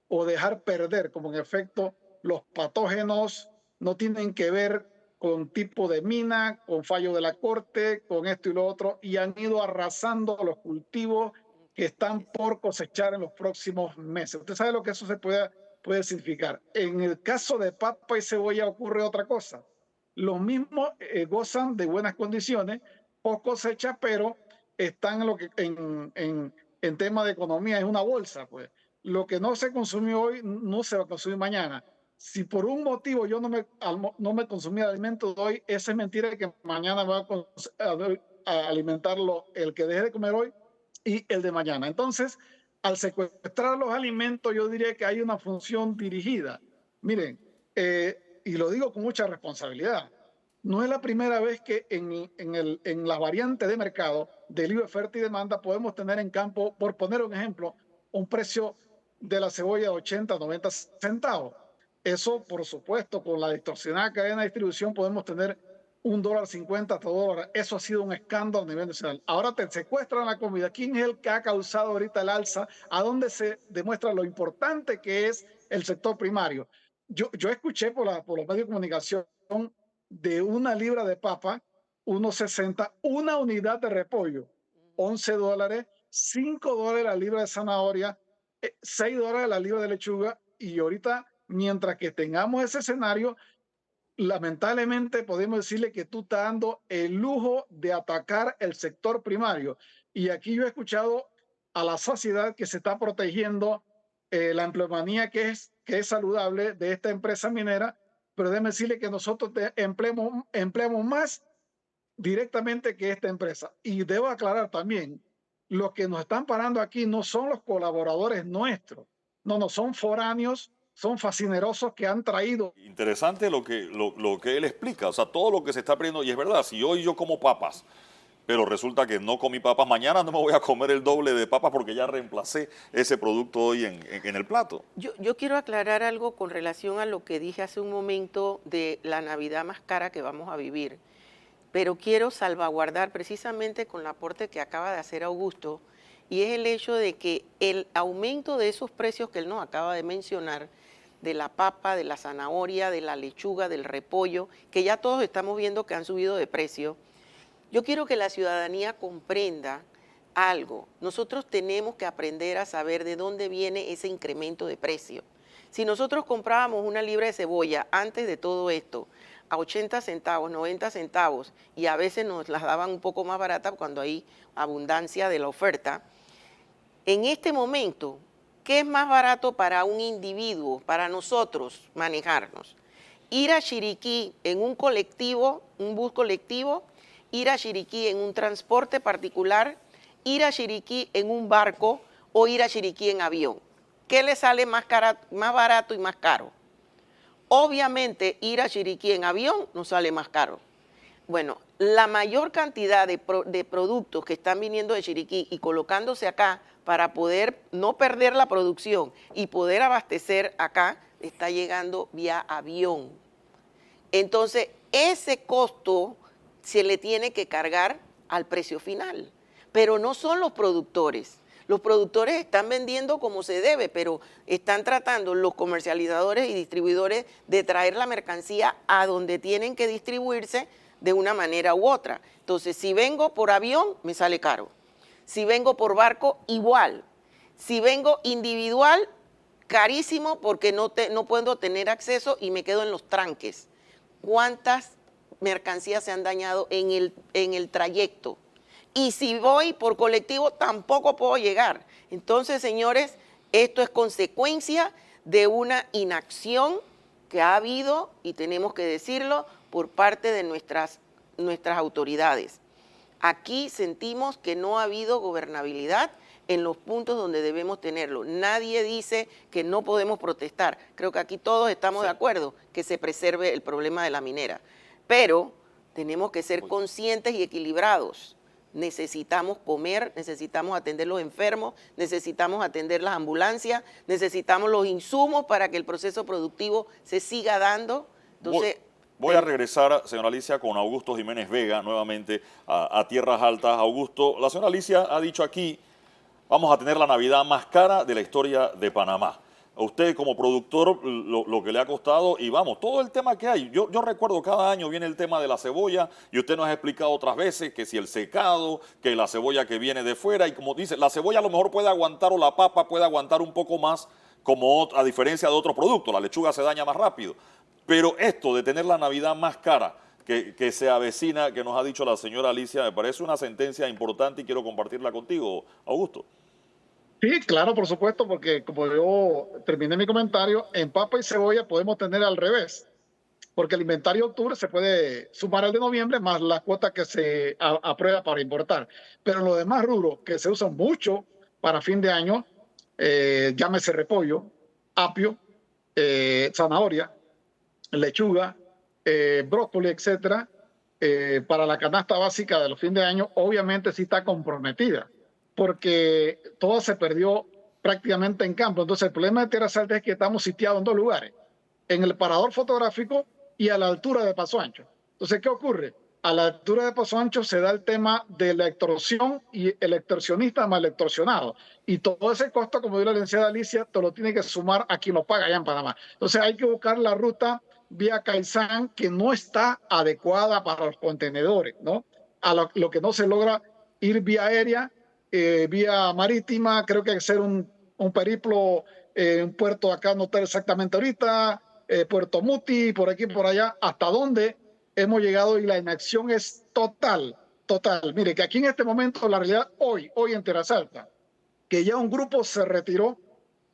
o dejar perder, como en efecto los patógenos no tienen que ver con tipo de mina, con fallo de la corte, con esto y lo otro, y han ido arrasando los cultivos que están por cosechar en los próximos meses. Usted sabe lo que eso puede significar. En el caso de papa y cebolla ocurre otra cosa. Los mismos gozan de buenas condiciones, post cosecha, pero están en tema de economía, es una bolsa, pues. Lo que no se consumió hoy no se va a consumir mañana. Si por un motivo yo no me consumí alimentos de hoy, esa es mentira que mañana me va a alimentarlo el que deje de comer hoy y el de mañana. Entonces, al secuestrar los alimentos, yo diría que hay una función dirigida. Miren, y lo digo con mucha responsabilidad, no es la primera vez que en la variante de mercado de libre oferta y demanda podemos tener en campo, por poner un ejemplo, un precio de la cebolla de 80, 90 centavos. Eso, por supuesto, con la distorsionada cadena de distribución podemos tener $1.50 hasta $2. Eso ha sido un escándalo a nivel nacional. Ahora te secuestran la comida. ¿Quién es el que ha causado ahorita el alza? ¿A dónde se demuestra lo importante que es el sector primario? Yo escuché por los medios de comunicación de 1 libra de papa, 1.60, una unidad de repollo, $11, $5 la libra de zanahoria, $6 la libra de lechuga, y ahorita, mientras que tengamos ese escenario, lamentablemente podemos decirle que tú estás dando el lujo de atacar el sector primario. Y aquí yo he escuchado a la saciedad que se está protegiendo la empleomanía que es saludable de esta empresa minera, pero déjeme decirle que nosotros empleamos más directamente que esta empresa. Y debo aclarar también, los que nos están parando aquí no son los colaboradores nuestros, no son foráneos, son fascinerosos que han traído. Interesante lo que él explica, o sea, todo lo que se está perdiendo, y es verdad, si hoy yo como papas, pero resulta que no comí papas, mañana no me voy a comer el doble de papas porque ya reemplacé ese producto hoy en el plato. Yo quiero aclarar algo con relación a lo que dije hace un momento de la Navidad más cara que vamos a vivir, pero quiero salvaguardar precisamente con el aporte que acaba de hacer Augusto, y es el hecho de que el aumento de esos precios que él nos acaba de mencionar, de la papa, de la zanahoria, de la lechuga, del repollo, que ya todos estamos viendo que han subido de precio. Yo quiero que la ciudadanía comprenda algo. Nosotros tenemos que aprender a saber de dónde viene ese incremento de precio. Si nosotros comprábamos una libra de cebolla antes de todo esto a 80 centavos, 90 centavos, y a veces nos las daban un poco más baratas cuando hay abundancia de la oferta, En este momento, ¿qué es más barato para un individuo, para nosotros manejarnos? Ir a Chiriquí en un colectivo, un bus colectivo, ir a Chiriquí en un transporte particular, ir a Chiriquí en un barco o ir a Chiriquí en avión. ¿Qué le sale más barato y más caro? Obviamente ir a Chiriquí en avión nos sale más caro. Bueno, la mayor cantidad de productos que están viniendo de Chiriquí y colocándose acá para poder no perder la producción y poder abastecer acá, está llegando vía avión. Entonces, ese costo se le tiene que cargar al precio final. Pero no son los productores. Los productores están vendiendo como se debe, pero están tratando los comercializadores y distribuidores de traer la mercancía a donde tienen que distribuirse de una manera u otra. Entonces, si vengo por avión, me sale caro. Si vengo por barco, igual. Si vengo individual, carísimo porque no puedo tener acceso y me quedo en los tranques. ¿Cuántas mercancías se han dañado en el trayecto? Y si voy por colectivo, tampoco puedo llegar. Entonces, señores, esto es consecuencia de una inacción que ha habido, y tenemos que decirlo, por parte de nuestras autoridades. Aquí sentimos que no ha habido gobernabilidad en los puntos donde debemos tenerlo. Nadie dice que no podemos protestar. Creo que aquí todos estamos de acuerdo que se preserve el problema de la minera. Pero tenemos que ser conscientes y equilibrados. Necesitamos comer, necesitamos atender los enfermos, necesitamos atender las ambulancias, necesitamos los insumos para que el proceso productivo se siga dando. Entonces, voy a regresar, señora Alicia, con Augusto Jiménez Vega nuevamente a Tierras Altas. Augusto, la señora Alicia ha dicho aquí, vamos a tener la Navidad más cara de la historia de Panamá. A usted como productor lo que le ha costado y vamos, todo el tema que hay. Yo recuerdo cada año viene el tema de la cebolla y usted nos ha explicado otras veces que si el secado, que la cebolla que viene de fuera y como dice, la cebolla a lo mejor puede aguantar o la papa puede aguantar un poco más como a diferencia de otros productos. La lechuga se daña más rápido. Pero esto de tener la Navidad más cara que se avecina, que nos ha dicho la señora Alicia, me parece una sentencia importante y quiero compartirla contigo, Augusto. Sí, claro, por supuesto, porque como yo terminé mi comentario, en papa y cebolla podemos tener al revés, porque el inventario de octubre se puede sumar al de noviembre más la cuota que se aprueba para importar. Pero los demás rubros que se usan mucho para fin de año, llámese repollo, apio, zanahoria, lechuga, brócoli, etcétera, para la canasta básica de los fines de año, obviamente sí está comprometida, porque todo se perdió prácticamente en campo. Entonces, el problema de Tierras Altas es que estamos sitiados en dos lugares, en el parador fotográfico y a la altura de Paso Ancho. Entonces, ¿qué ocurre? A la altura de Paso Ancho se da el tema de la extorsión y el extorsionista más el extorsionado. Y todo ese costo, como dijo la licenciada Alicia, te lo tiene que sumar a quien lo paga allá en Panamá. Entonces, hay que buscar la ruta vía Caizán que no está adecuada para los contenedores, ¿no? A lo que no se logra ir vía aérea, vía marítima, creo que hay que hacer un periplo, un puerto acá, no está exactamente ahorita, Puerto Muti, por aquí, por allá, hasta donde hemos llegado y la inacción es total, total. Mire, que aquí en este momento, la realidad hoy en Tierras Altas, que ya un grupo se retiró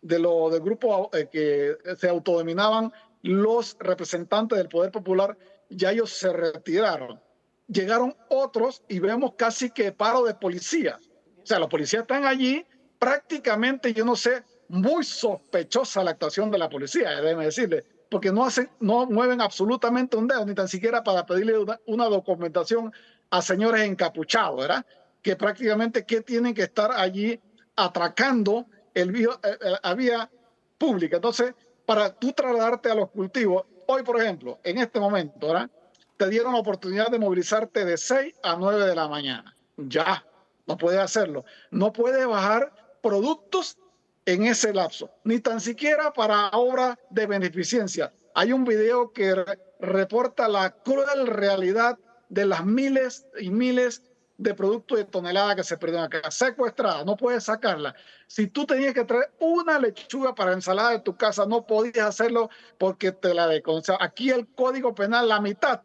del grupo que se autodominaban los representantes del Poder Popular, ya ellos se retiraron. Llegaron otros y vemos casi que paro de policía. O sea, los policías están allí prácticamente, yo no sé, muy sospechosa la actuación de la policía, déjeme decirle, porque no mueven absolutamente un dedo, ni tan siquiera para pedirle una documentación a señores encapuchados, ¿verdad? Que prácticamente que tienen que estar allí atracando la vía pública. Entonces, para tú trasladarte a los cultivos, hoy, por ejemplo, en este momento, ¿verdad? Te dieron la oportunidad de movilizarte de 6 a 9 de la mañana. Ya, no puedes hacerlo. No puedes bajar productos en ese lapso, ni tan siquiera para obras de beneficencia. Hay un video que reporta la cruel realidad de las miles y miles de productos de toneladas que se perdieron acá, secuestrada, no puedes sacarla. Si tú tenías que traer una lechuga para ensalada de tu casa, no podías hacerlo porque te la desconocían. Aquí el Código Penal, la mitad,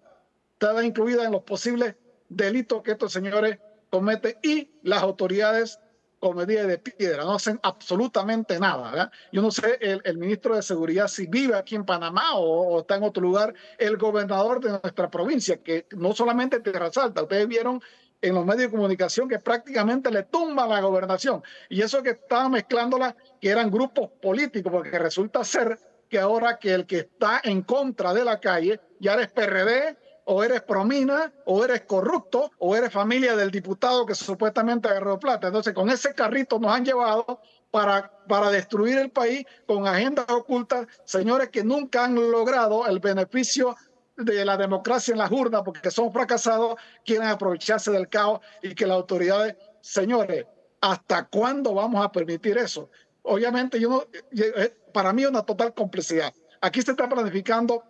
está incluida en los posibles delitos que estos señores cometen y las autoridades con medidas de piedra, no hacen absolutamente nada, ¿verdad? Yo no sé el ministro de Seguridad si vive aquí en Panamá o está en otro lugar, el gobernador de nuestra provincia, que no solamente Tierra Alta, ustedes vieron en los medios de comunicación que prácticamente le tumba la gobernación. Y eso que estaba mezclándola, que eran grupos políticos, porque resulta ser que ahora que el que está en contra de la calle ya eres PRD, o eres promina, o eres corrupto, o eres familia del diputado que supuestamente agarró plata. Entonces, con ese carrito nos han llevado para destruir el país con agendas ocultas, señores que nunca han logrado el beneficio de la democracia en las urnas porque son fracasados, quieren aprovecharse del caos y que las autoridades, señores, ¿hasta cuándo vamos a permitir eso? Obviamente, para mí es una total complicidad. Aquí se está planificando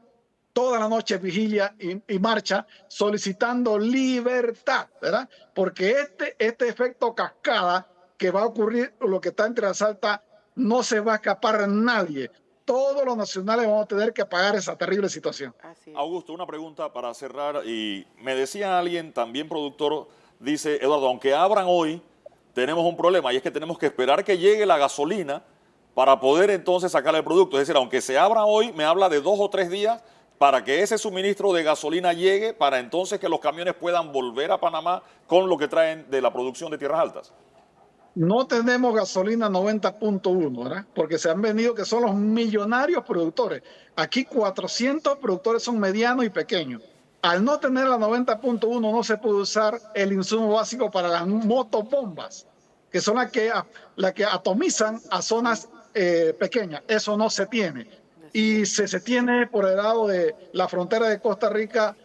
toda la noche vigilia y marcha solicitando libertad, ¿verdad? Porque este efecto cascada que va a ocurrir, lo que está en Tierra Alta, no se va a escapar nadie. Todos los nacionales vamos a tener que pagar esa terrible situación. Así es. Augusto, una pregunta para cerrar. Y me decía alguien, también productor, dice, Eduardo, aunque abran hoy, tenemos un problema y es que tenemos que esperar que llegue la gasolina para poder entonces sacar el producto. Es decir, aunque se abra hoy, me habla de 2 o 3 días para que ese suministro de gasolina llegue, para entonces que los camiones puedan volver a Panamá con lo que traen de la producción de Tierras Altas. No tenemos gasolina 90.1, ¿verdad? Porque se han vendido que son los millonarios productores. Aquí 400 productores son medianos y pequeños. Al no tener la 90.1 no se puede usar el insumo básico para las motobombas, que son las que atomizan a zonas pequeñas. Eso no se tiene. Y se tiene por el lado de la frontera de Costa Rica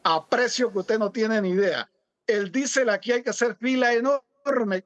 a precio que usted no tiene ni idea. El diésel aquí hay que hacer fila enorme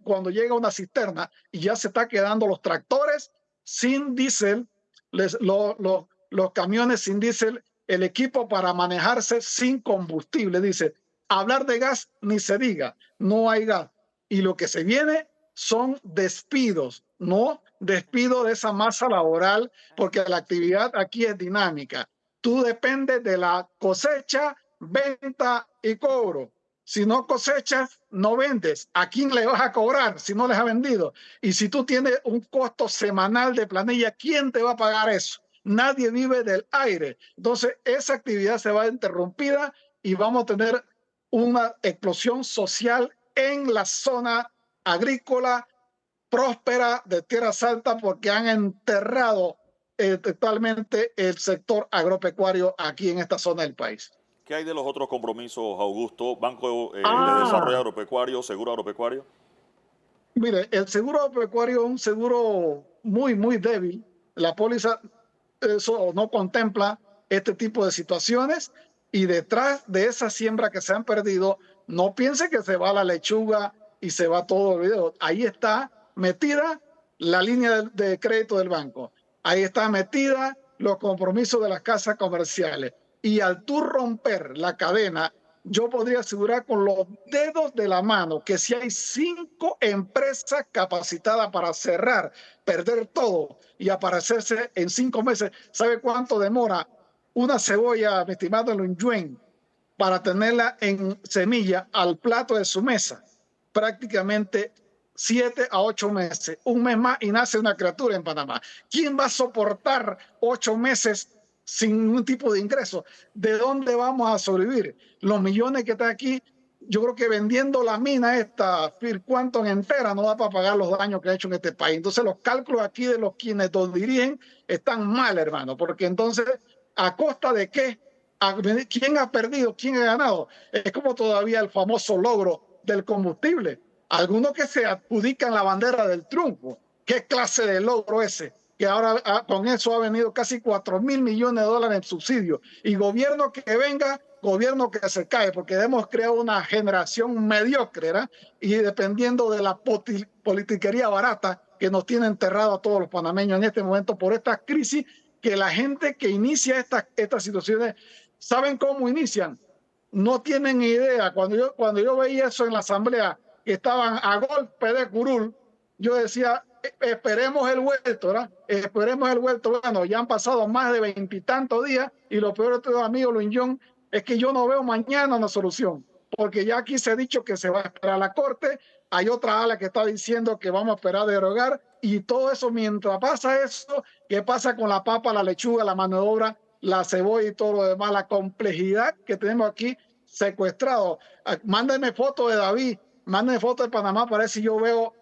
cuando llega una cisterna y ya se está quedando los tractores sin diésel, los camiones sin diésel, el equipo para manejarse sin combustible. Dice, hablar de gas ni se diga, no hay gas. Y lo que se viene son despidos, no despido de esa masa laboral, porque la actividad aquí es dinámica. Tú dependes de la cosecha, venta y cobro. Si no cosechas, no vendes. ¿A quién le vas a cobrar si no les ha vendido? Y si tú tienes un costo semanal de planilla, ¿quién te va a pagar eso? Nadie vive del aire. Entonces, esa actividad se va interrumpida y vamos a tener una explosión social en la zona agrícola próspera de Tierra Alta porque han enterrado totalmente el sector agropecuario aquí en esta zona del país. ¿Qué hay de los otros compromisos, Augusto? Banco de Desarrollo Agropecuario, Seguro Agropecuario. Mire, el seguro agropecuario es un seguro muy, muy débil. La póliza eso no contempla este tipo de situaciones y detrás de esa siembra que se han perdido, no piense que se va la lechuga y se va todo el video. Ahí está metida la línea de crédito del banco. Ahí está metida los compromisos de las casas comerciales. Y al tú romper la cadena, yo podría asegurar con los dedos de la mano que si hay 5 empresas capacitadas para cerrar, perder todo y aparecerse en 5 meses, ¿sabe cuánto demora una cebolla, mi estimado Lunyuen, para tenerla en semilla al plato de su mesa? Prácticamente 7 a 8 meses, un mes más y nace una criatura en Panamá. ¿Quién va a soportar 8 meses sin ningún tipo de ingreso? ¿De dónde vamos a sobrevivir? Los millones que están aquí, yo creo que vendiendo la mina esta, Phil Quantum entera, no da para pagar los daños que ha hecho en este país. Entonces los cálculos aquí de los quienes los dirigen están mal, hermano, porque entonces, ¿a costa de qué? ¿Quién ha perdido? ¿Quién ha ganado? Es como todavía el famoso logro del combustible. Algunos que se adjudican la bandera del triunfo. ¿Qué clase de logro ese? Que ahora con eso ha venido casi 4.000 millones de dólares en subsidios. Y gobierno que venga, gobierno que se cae, porque hemos creado una generación mediocre, ¿verdad? Y dependiendo de la politiquería barata que nos tiene enterrado a todos los panameños en este momento por esta crisis, que la gente que inicia estas situaciones, ¿saben cómo inician? No tienen idea. Cuando yo veía eso en la asamblea, que estaban a golpe de curul, yo decía, esperemos el vuelto, ¿verdad? Esperemos el vuelto. Bueno, ya han pasado más de 20 y tantos días y lo peor de todo, amigo Lunyón, es que yo no veo mañana una solución. porque ya aquí se ha dicho que se va a esperar a la Corte, hay otra ala que está diciendo que vamos a esperar a derogar, y todo eso, mientras pasa eso, ¿qué pasa con la papa, la lechuga, la mano de obra, la cebolla y todo lo demás? La complejidad que tenemos aquí secuestrado. Mándenme foto de David, mándenme foto de Panamá para ver si yo veo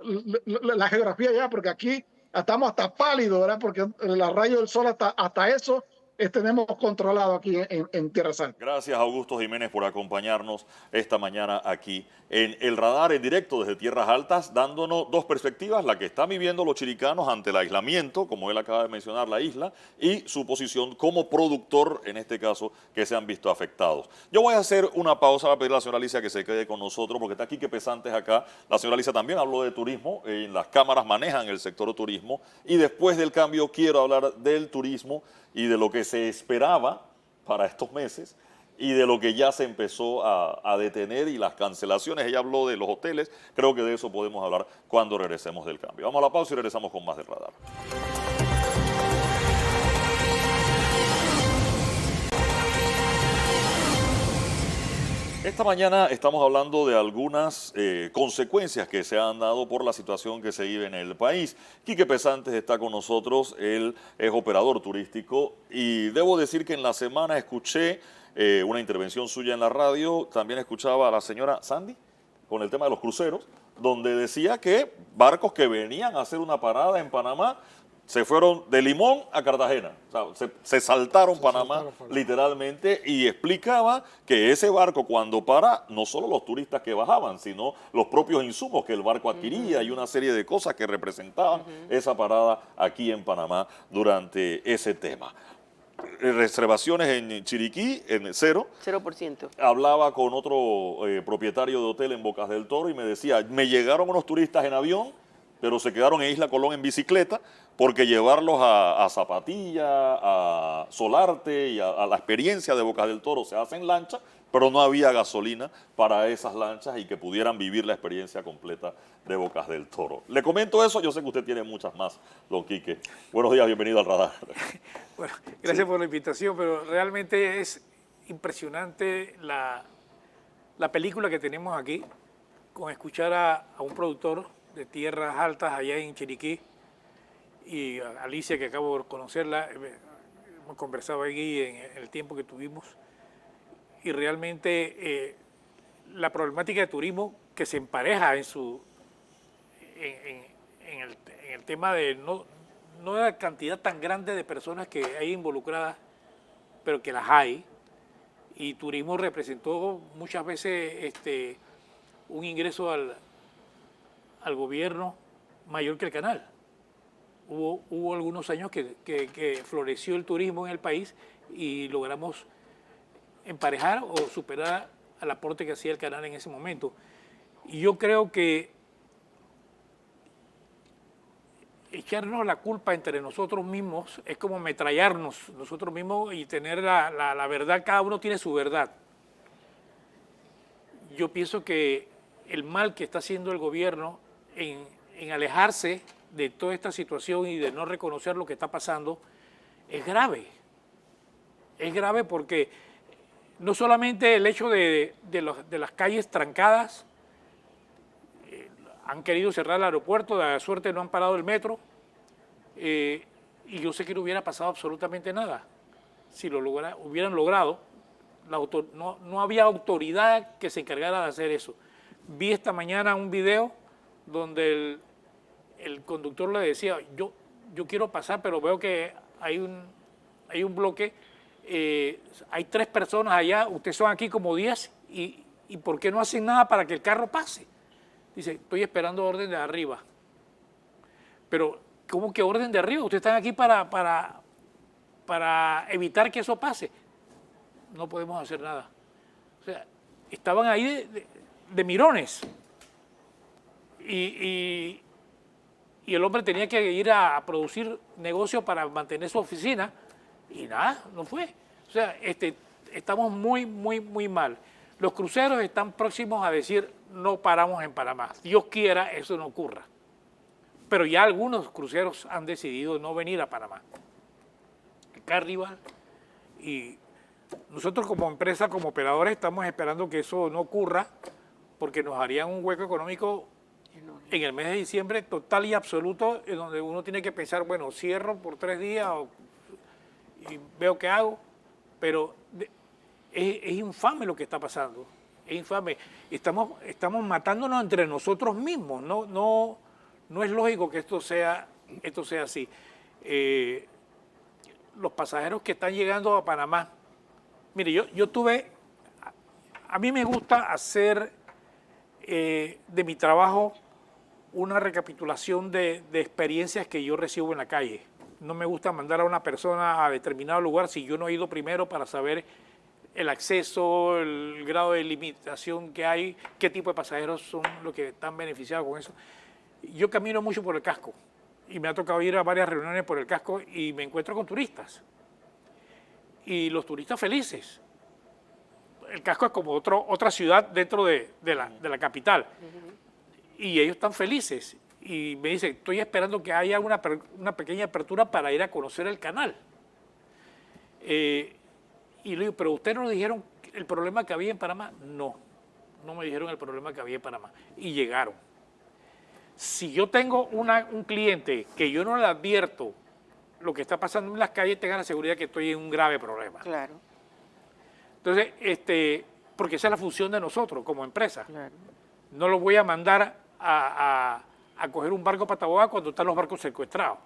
la geografía ya, porque aquí estamos hasta pálidos, ¿verdad? Porque la rayos del sol, hasta eso tenemos controlado aquí en Tierra Santa. Gracias, Augusto Jiménez, por acompañarnos esta mañana aquí en El Radar en directo desde Tierras Altas, dándonos dos perspectivas, la que están viviendo los chiricanos ante el aislamiento, como él acaba de mencionar, la isla, y su posición como productor, en este caso, que se han visto afectados. Yo voy a hacer una pausa para pedir a la señora Alicia que se quede con nosotros, porque está aquí que Pesantes acá. La señora Alicia también habló de turismo, las cámaras manejan el sector turismo, y después del cambio quiero hablar del turismo y de lo que se esperaba para estos meses y de lo que ya se empezó a detener y las cancelaciones. Ella habló de los hoteles, creo que de eso podemos hablar cuando regresemos del cambio. Vamos a la pausa y regresamos con más del Radar. Esta mañana estamos hablando de algunas consecuencias que se han dado por la situación que se vive en el país. Quique Pesantes está con nosotros, él es operador turístico y debo decir que en la semana escuché una intervención suya en la radio, también escuchaba a la señora Sandy con el tema de los cruceros, donde decía que barcos que venían a hacer una parada en Panamá se fueron de Limón a Cartagena, o sea, se saltaron Panamá literalmente, y explicaba que ese barco cuando para, no solo los turistas que bajaban, sino los propios insumos que el barco adquiría y una serie de cosas que representaban esa parada aquí en Panamá durante ese tema. Reservaciones en Chiriquí en 0%. Hablaba con otro propietario de hotel en Bocas del Toro y me decía, me llegaron unos turistas en avión, pero se quedaron en Isla Colón en bicicleta, porque llevarlos a Zapatilla, a Solarte y a la experiencia de Bocas del Toro se hace en lancha, pero no había gasolina para esas lanchas y que pudieran vivir la experiencia completa de Bocas del Toro. Le comento eso, yo sé que usted tiene muchas más, don Quique. Buenos días, bienvenido al Radar. Bueno, gracias por la invitación, pero realmente es impresionante la película que tenemos aquí, con escuchar a un productor de Tierras Altas allá en Chiriquí, y a Alicia, que acabo de conocerla, hemos conversado aquí en el tiempo que tuvimos, y realmente la problemática de turismo que se empareja en el tema de no la cantidad tan grande de personas que hay involucradas, pero que las hay, y turismo representó muchas veces un ingreso al gobierno mayor que el canal. Hubo algunos años que floreció el turismo en el país y logramos emparejar o superar al aporte que hacía el canal en ese momento. Y yo creo que echarnos la culpa entre nosotros mismos es como ametrallarnos nosotros mismos y tener la verdad. Cada uno tiene su verdad. Yo pienso que el mal que está haciendo el gobierno en alejarse de toda esta situación y de no reconocer lo que está pasando es grave. Es grave porque no solamente el hecho de las calles trancadas, han querido cerrar el aeropuerto, de la suerte no han parado el metro, y yo sé que no hubiera pasado absolutamente nada si lo hubieran logrado. No había autoridad que se encargara de hacer eso. Vi esta mañana un video donde el conductor le decía, yo quiero pasar, pero veo que hay un bloque, hay 3 personas allá, ustedes son aquí como 10, y ¿por qué no hacen nada para que el carro pase? Dice, estoy esperando orden de arriba. Pero, ¿cómo que orden de arriba? Ustedes están aquí para evitar que eso pase. No podemos hacer nada. O sea, estaban ahí de mirones. Y el hombre tenía que ir a producir negocio para mantener su oficina y nada, no fue. O sea, estamos muy, muy, muy mal. Los cruceros están próximos a decir no paramos en Panamá. Dios quiera eso no ocurra. Pero ya algunos cruceros han decidido no venir a Panamá. Carnival y Nosotros como empresa, como operadores, estamos esperando que eso no ocurra porque nos harían un hueco económico en el mes de diciembre total y absoluto, en donde uno tiene que pensar, bueno, cierro por 3 días y veo qué hago, pero es infame lo que está pasando, es infame. Estamos matándonos entre nosotros mismos, no es lógico que esto sea así. Los pasajeros que están llegando a Panamá, mire, a mí me gusta hacer de mi trabajo una recapitulación de experiencias que yo recibo en la calle. No me gusta mandar a una persona a determinado lugar si yo no he ido primero para saber el acceso, el grado de limitación que hay, qué tipo de pasajeros son los que están beneficiados con eso. Yo camino mucho por el casco y me ha tocado ir a varias reuniones por el casco y me encuentro con turistas. Y los turistas felices. El casco es como otra ciudad dentro de la capital. Y ellos están felices. Y me dicen, estoy esperando que haya una pequeña apertura para ir a conocer el canal. Y le digo, pero ustedes no nos dijeron el problema que había en Panamá. No me dijeron el problema que había en Panamá. Y llegaron. Si yo tengo un cliente que yo no le advierto lo que está pasando en las calles, tengan la seguridad que estoy en un grave problema. Claro. Entonces, porque esa es la función de nosotros como empresa. Claro. No lo voy a mandar a coger un barco para Taboga cuando están los barcos secuestrados.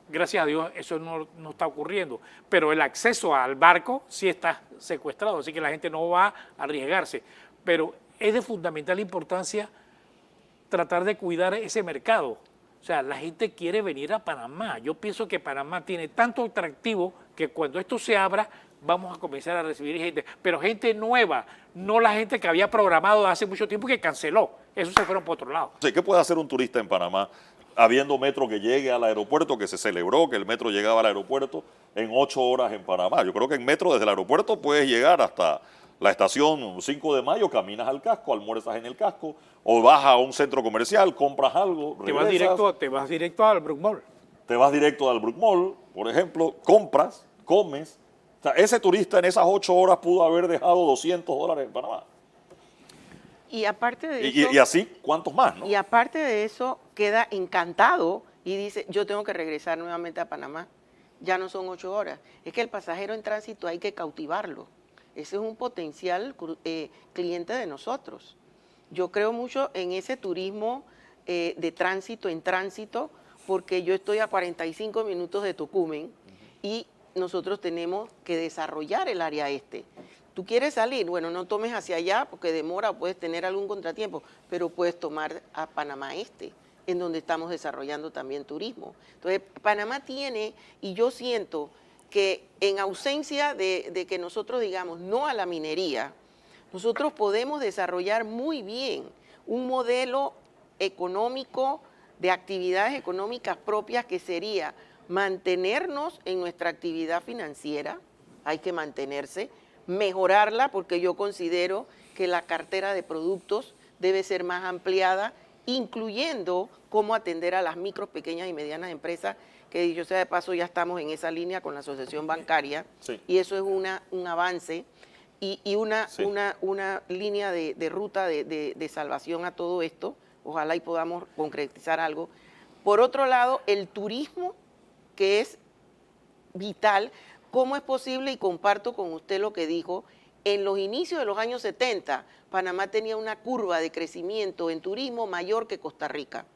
Gracias a Dios eso no está ocurriendo. Pero el acceso al barco sí está secuestrado, así que la gente no va a arriesgarse. Pero es de fundamental importancia tratar de cuidar ese mercado. O sea, la gente quiere venir a Panamá. Yo pienso que Panamá tiene tanto atractivo que cuando esto se abra vamos a comenzar a recibir gente, pero gente nueva, no la gente que había programado hace mucho tiempo que canceló. Esos se fueron por otro lado. ¿Qué puede hacer un turista en Panamá habiendo metro que llegue al aeropuerto, que se celebró que el metro llegaba al aeropuerto en 8 horas en Panamá? Yo creo que en metro desde el aeropuerto puedes llegar hasta la estación 5 de mayo, caminas al casco, almuerzas en el casco, o vas a un centro comercial, compras algo, regresas. Te vas directo al Brook Mall. Te vas directo al Brook Mall, por ejemplo, compras, comes. O sea, ese turista en esas 8 horas pudo haber dejado $200 en Panamá. Y aparte de eso... Y así, ¿cuántos más? ¿No? Y aparte de eso, queda encantado y dice, yo tengo que regresar nuevamente a Panamá. Ya no son 8 horas. Es que el pasajero en tránsito hay que cautivarlo. Ese es un potencial cliente de nosotros. Yo creo mucho en ese turismo de tránsito en tránsito, porque yo estoy a 45 minutos de Tocumen y nosotros tenemos que desarrollar el área este. Tú quieres salir, bueno, no tomes hacia allá porque demora, puedes tener algún contratiempo, pero puedes tomar a Panamá Este, en donde estamos desarrollando también turismo. Entonces, Panamá tiene, y yo siento que en ausencia de que nosotros digamos no a la minería, nosotros podemos desarrollar muy bien un modelo económico de actividades económicas propias que sería mantenernos en nuestra actividad financiera, hay que mantenerse, mejorarla porque yo considero que la cartera de productos debe ser más ampliada, incluyendo cómo atender a las micro, pequeñas y medianas empresas, que dicho sea de paso ya estamos en esa línea con la asociación bancaria, Sí. y eso es un avance y una línea de ruta de salvación a todo esto, ojalá y podamos concretizar algo. Por otro lado, el turismo, que es vital. ¿Cómo es posible? Y comparto con usted lo que dijo, en los inicios de los años 70, Panamá tenía una curva de crecimiento en turismo mayor que Costa Rica.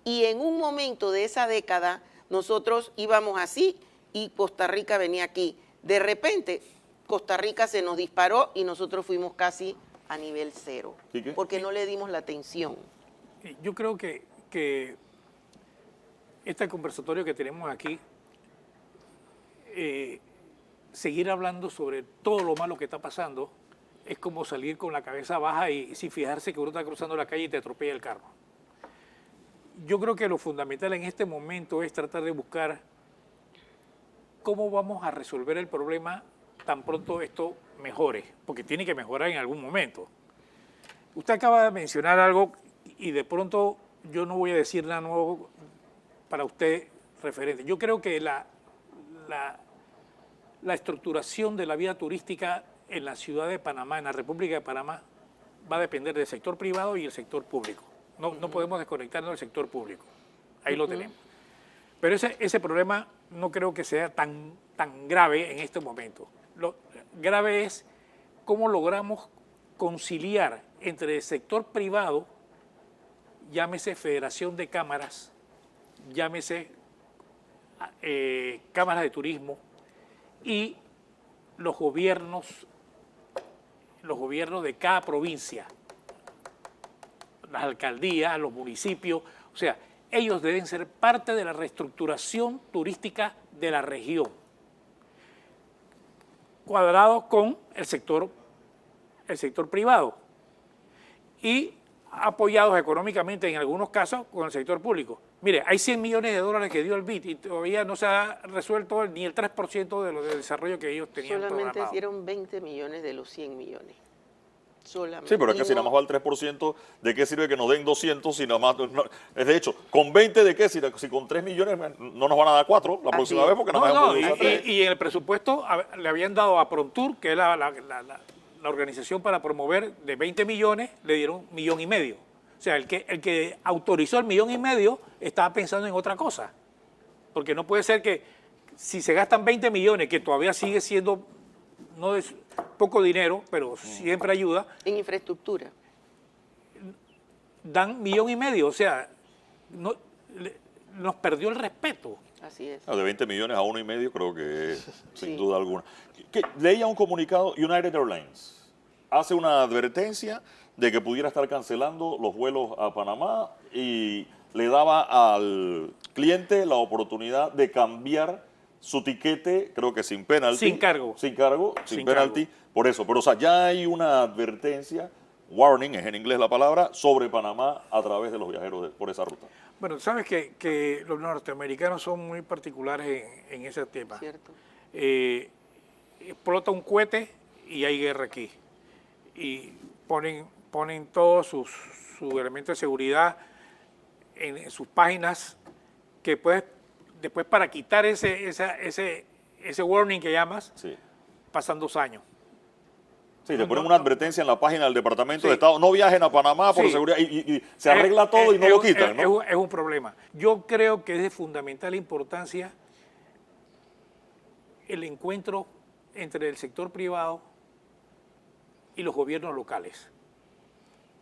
Y en un momento de esa década, nosotros íbamos así y Costa Rica venía aquí. De repente, Costa Rica se nos disparó y nosotros fuimos casi a nivel cero, ¿Quique? porque no le dimos la atención. Yo creo que este conversatorio que tenemos aquí, seguir hablando sobre todo lo malo que está pasando es como salir con la cabeza baja y sin fijarse que uno está cruzando la calle y te atropella el carro. Yo creo que lo fundamental en este momento es tratar de buscar cómo vamos a resolver el problema tan pronto esto mejore, porque tiene que mejorar en algún momento. Usted acaba de mencionar algo y de pronto yo no voy a decir nada nuevo para usted referente. Yo creo que la estructuración de la vida turística en la ciudad de Panamá, en la República de Panamá, va a depender del sector privado y el sector público. No podemos desconectarnos del sector público. Ahí lo tenemos. Pero ese problema no creo que sea tan grave en este momento. Lo grave es cómo logramos conciliar entre el sector privado, llámese Federación de Cámaras, llámese cámaras de turismo, y los gobiernos de cada provincia, las alcaldías, los municipios, o sea, ellos deben ser parte de la reestructuración turística de la región, cuadrados con el sector privado y apoyados económicamente en algunos casos con el sector público. Mire, hay 100 millones de dólares que dio el BID y todavía no se ha resuelto ni el 3% de lo de desarrollo que ellos tenían Solamente programado. dieron 20 millones de los 100 millones. Solamente. Sí, pero es que si nada más va el 3%, ¿de qué sirve que nos den 200 si nada más? De hecho, ¿con 20 de qué? Si con 3 millones no nos van a dar 4 la próxima vez porque nada más hemos podido usar 3. Y en el presupuesto le habían dado a Prontour, que es la organización para promover, de 20 millones, le dieron 1,5 millones. O sea, el que autorizó el 1,5 millones estaba pensando en otra cosa. Porque no puede ser que si se gastan 20 millones, que todavía sigue siendo no es poco dinero, pero siempre ayuda, En infraestructura. dan 1,5 millones. O sea, nos perdió el respeto. Así es. De 20 millones a 1,5 millones creo que es, sin Sí. duda alguna. Leía un comunicado, United Airlines hace una advertencia de que pudiera estar cancelando los vuelos a Panamá y le daba al cliente la oportunidad de cambiar su tiquete, creo que sin penalti. Sin cargo. Sin cargo, sin Sin penalti. cargo. Por eso, pero o sea, ya hay una advertencia, warning es en inglés la palabra, sobre Panamá a través de los viajeros por esa ruta. Bueno, sabes que los norteamericanos son muy particulares en ese tema. Cierto. Explota un cohete y hay guerra aquí. Y ponen todos sus elementos de seguridad en sus páginas, que después para quitar ese warning que llamas, Sí. pasan 2 años. Sí, te ponen una advertencia en la página del Departamento de Sí. Estado, no viajen a Panamá por Sí. seguridad, y se arregla todo y no lo quitan, ¿no? Es un problema. Yo creo que es de fundamental importancia el encuentro entre el sector privado y los gobiernos locales.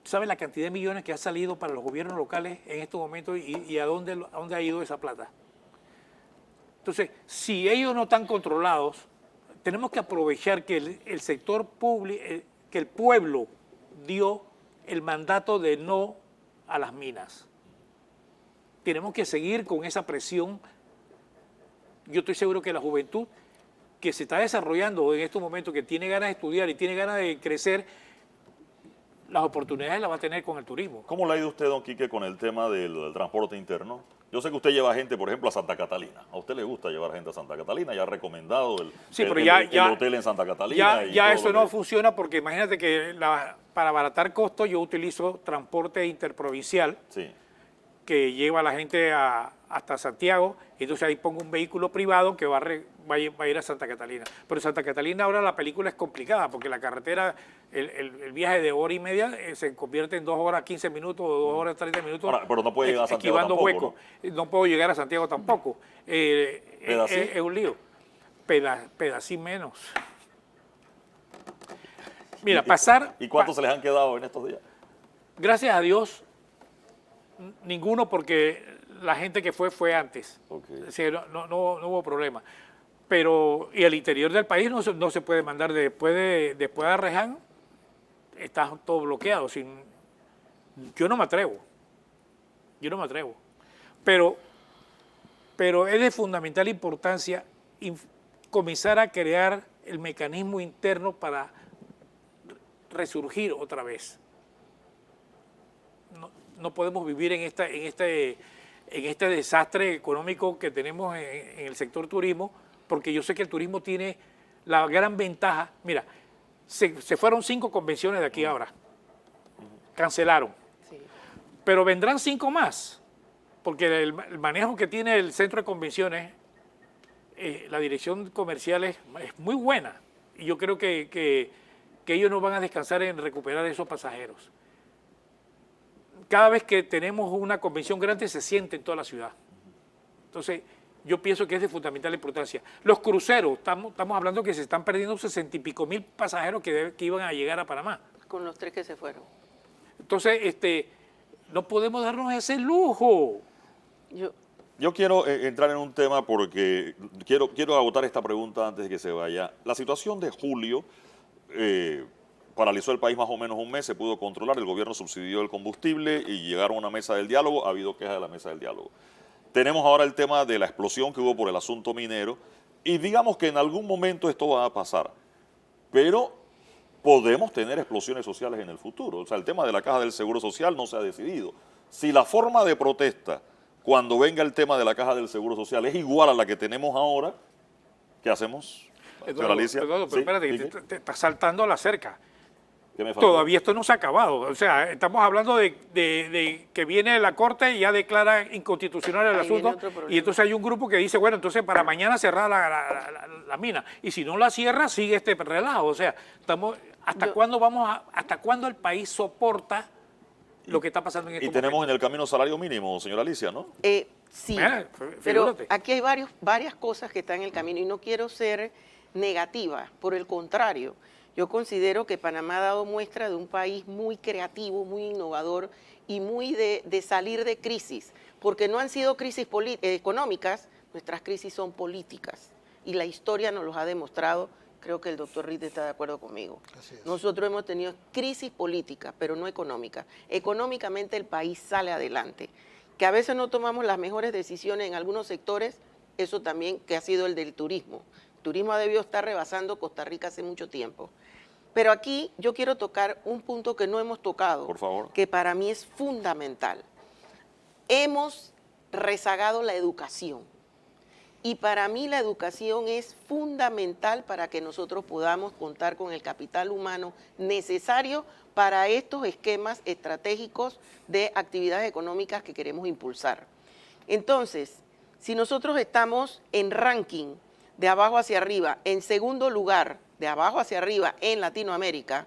¿Sabes la cantidad de millones que ha salido para los gobiernos locales en estos momentos y a dónde ha ido esa plata? Entonces, si ellos no están controlados, tenemos que aprovechar que el sector público, que el pueblo dio el mandato de no a las minas. Tenemos que seguir con esa presión. Yo estoy seguro que la juventud que se está desarrollando en estos momentos, que tiene ganas de estudiar y tiene ganas de crecer, las oportunidades las va a tener con el turismo. ¿Cómo le ha ido usted, don Quique, con el tema del transporte interno? Yo sé que usted lleva gente, por ejemplo, a Santa Catalina. A usted le gusta llevar gente a Santa Catalina, ya ha recomendado el hotel en Santa Catalina. Ya eso no funciona porque imagínate que para abaratar costos yo utilizo transporte interprovincial. Sí. Que lleva a la gente hasta Santiago, y entonces ahí pongo un vehículo privado que va a ir a Santa Catalina. Pero en Santa Catalina ahora la película es complicada, porque la carretera, el viaje de 1 hora y media se convierte en 2 horas 15 minutos o 2 horas 30 minutos. Ahora, pero no puede llegar a Santiago esquivando tampoco, huecos. ¿No? puedo llegar a Santiago tampoco. Es un lío. Pedacín menos. Mira, pasar... ¿Y cuántos se les han quedado en estos días? Gracias a Dios, ninguno, porque la gente que fue antes. Okay. Es decir, no hubo problema. Pero, y al interior del país no se puede mandar. Después de Arreján, está todo bloqueado. Yo no me atrevo. Pero es de fundamental importancia comenzar a crear el mecanismo interno para resurgir otra vez. No podemos vivir en este desastre económico que tenemos en el sector turismo, porque yo sé que el turismo tiene la gran ventaja. Mira, se fueron 5 convenciones de aquí ahora, cancelaron, Sí. pero vendrán 5 más, porque el manejo que tiene el centro de convenciones la dirección comercial es muy buena y yo creo que ellos no van a descansar en recuperar esos pasajeros. Cada vez que tenemos una convención grande se siente en toda la ciudad. Entonces, yo pienso que es de fundamental importancia. Los cruceros, estamos hablando que se están perdiendo 60 y pico mil pasajeros que iban a llegar a Panamá. Con los 3 que se fueron. Entonces, no podemos darnos ese lujo. Yo quiero entrar en un tema porque quiero agotar esta pregunta antes de que se vaya. La situación de julio paralizó el país más o menos un mes, se pudo controlar, el gobierno subsidió el combustible y llegaron a una mesa del diálogo, ha habido quejas de la mesa del diálogo. Tenemos ahora el tema de la explosión que hubo por el asunto minero y digamos que en algún momento esto va a pasar, pero podemos tener explosiones sociales en el futuro. O sea, el tema de la caja del Seguro Social no se ha decidido. Si la forma de protesta cuando venga el tema de la caja del Seguro Social es igual a la que tenemos ahora, ¿qué hacemos? Eduardo, pero ¿Sí? espérate, ¿Sí? te estás saltando a la cerca. ¿Qué me faltó? Todavía esto no se ha acabado. O sea, estamos hablando de que viene la Corte y ya declara inconstitucional el Ahí viene asunto. otro problema. Y entonces hay un grupo que dice, bueno, entonces para mañana cerrar la mina. Y si no la cierra, sigue este relajo. O sea, ¿hasta cuándo el país soporta lo que está pasando en este Y momento? tenemos en el camino salario mínimo, señora Alicia, ¿no? Sí, Mira, pero figúrate. aquí hay varias cosas que están en el camino y no quiero ser negativa, por el contrario. Yo considero que Panamá ha dado muestra de un país muy creativo, muy innovador y muy de salir de crisis, porque no han sido crisis económicas, nuestras crisis son políticas y la historia nos los ha demostrado. Creo que el doctor Ritter está de acuerdo conmigo. Así es. Nosotros hemos tenido crisis política, pero no económica. Económicamente el país sale adelante. Que a veces no tomamos las mejores decisiones en algunos sectores, eso también que ha sido el del turismo. El turismo ha debido estar rebasando Costa Rica hace mucho tiempo. Pero aquí yo quiero tocar un punto que no hemos tocado, Por favor. que para mí es fundamental. Hemos rezagado la educación. Y para mí la educación es fundamental para que nosotros podamos contar con el capital humano necesario para estos esquemas estratégicos de actividades económicas que queremos impulsar. Entonces, si nosotros estamos en ranking de abajo hacia arriba, en segundo lugar de abajo hacia arriba en Latinoamérica,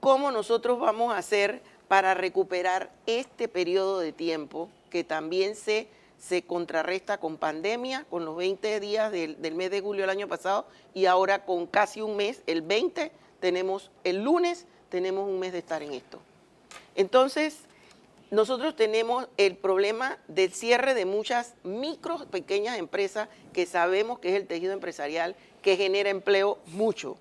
¿cómo nosotros vamos a hacer para recuperar este periodo de tiempo que también se contrarresta con pandemia, con los 20 días del mes de julio del año pasado y ahora con casi un mes, el 20, el lunes tenemos un mes de estar en esto? Entonces, nosotros tenemos el problema del cierre de muchas pequeñas empresas que sabemos que es el tejido empresarial que genera empleo mucho,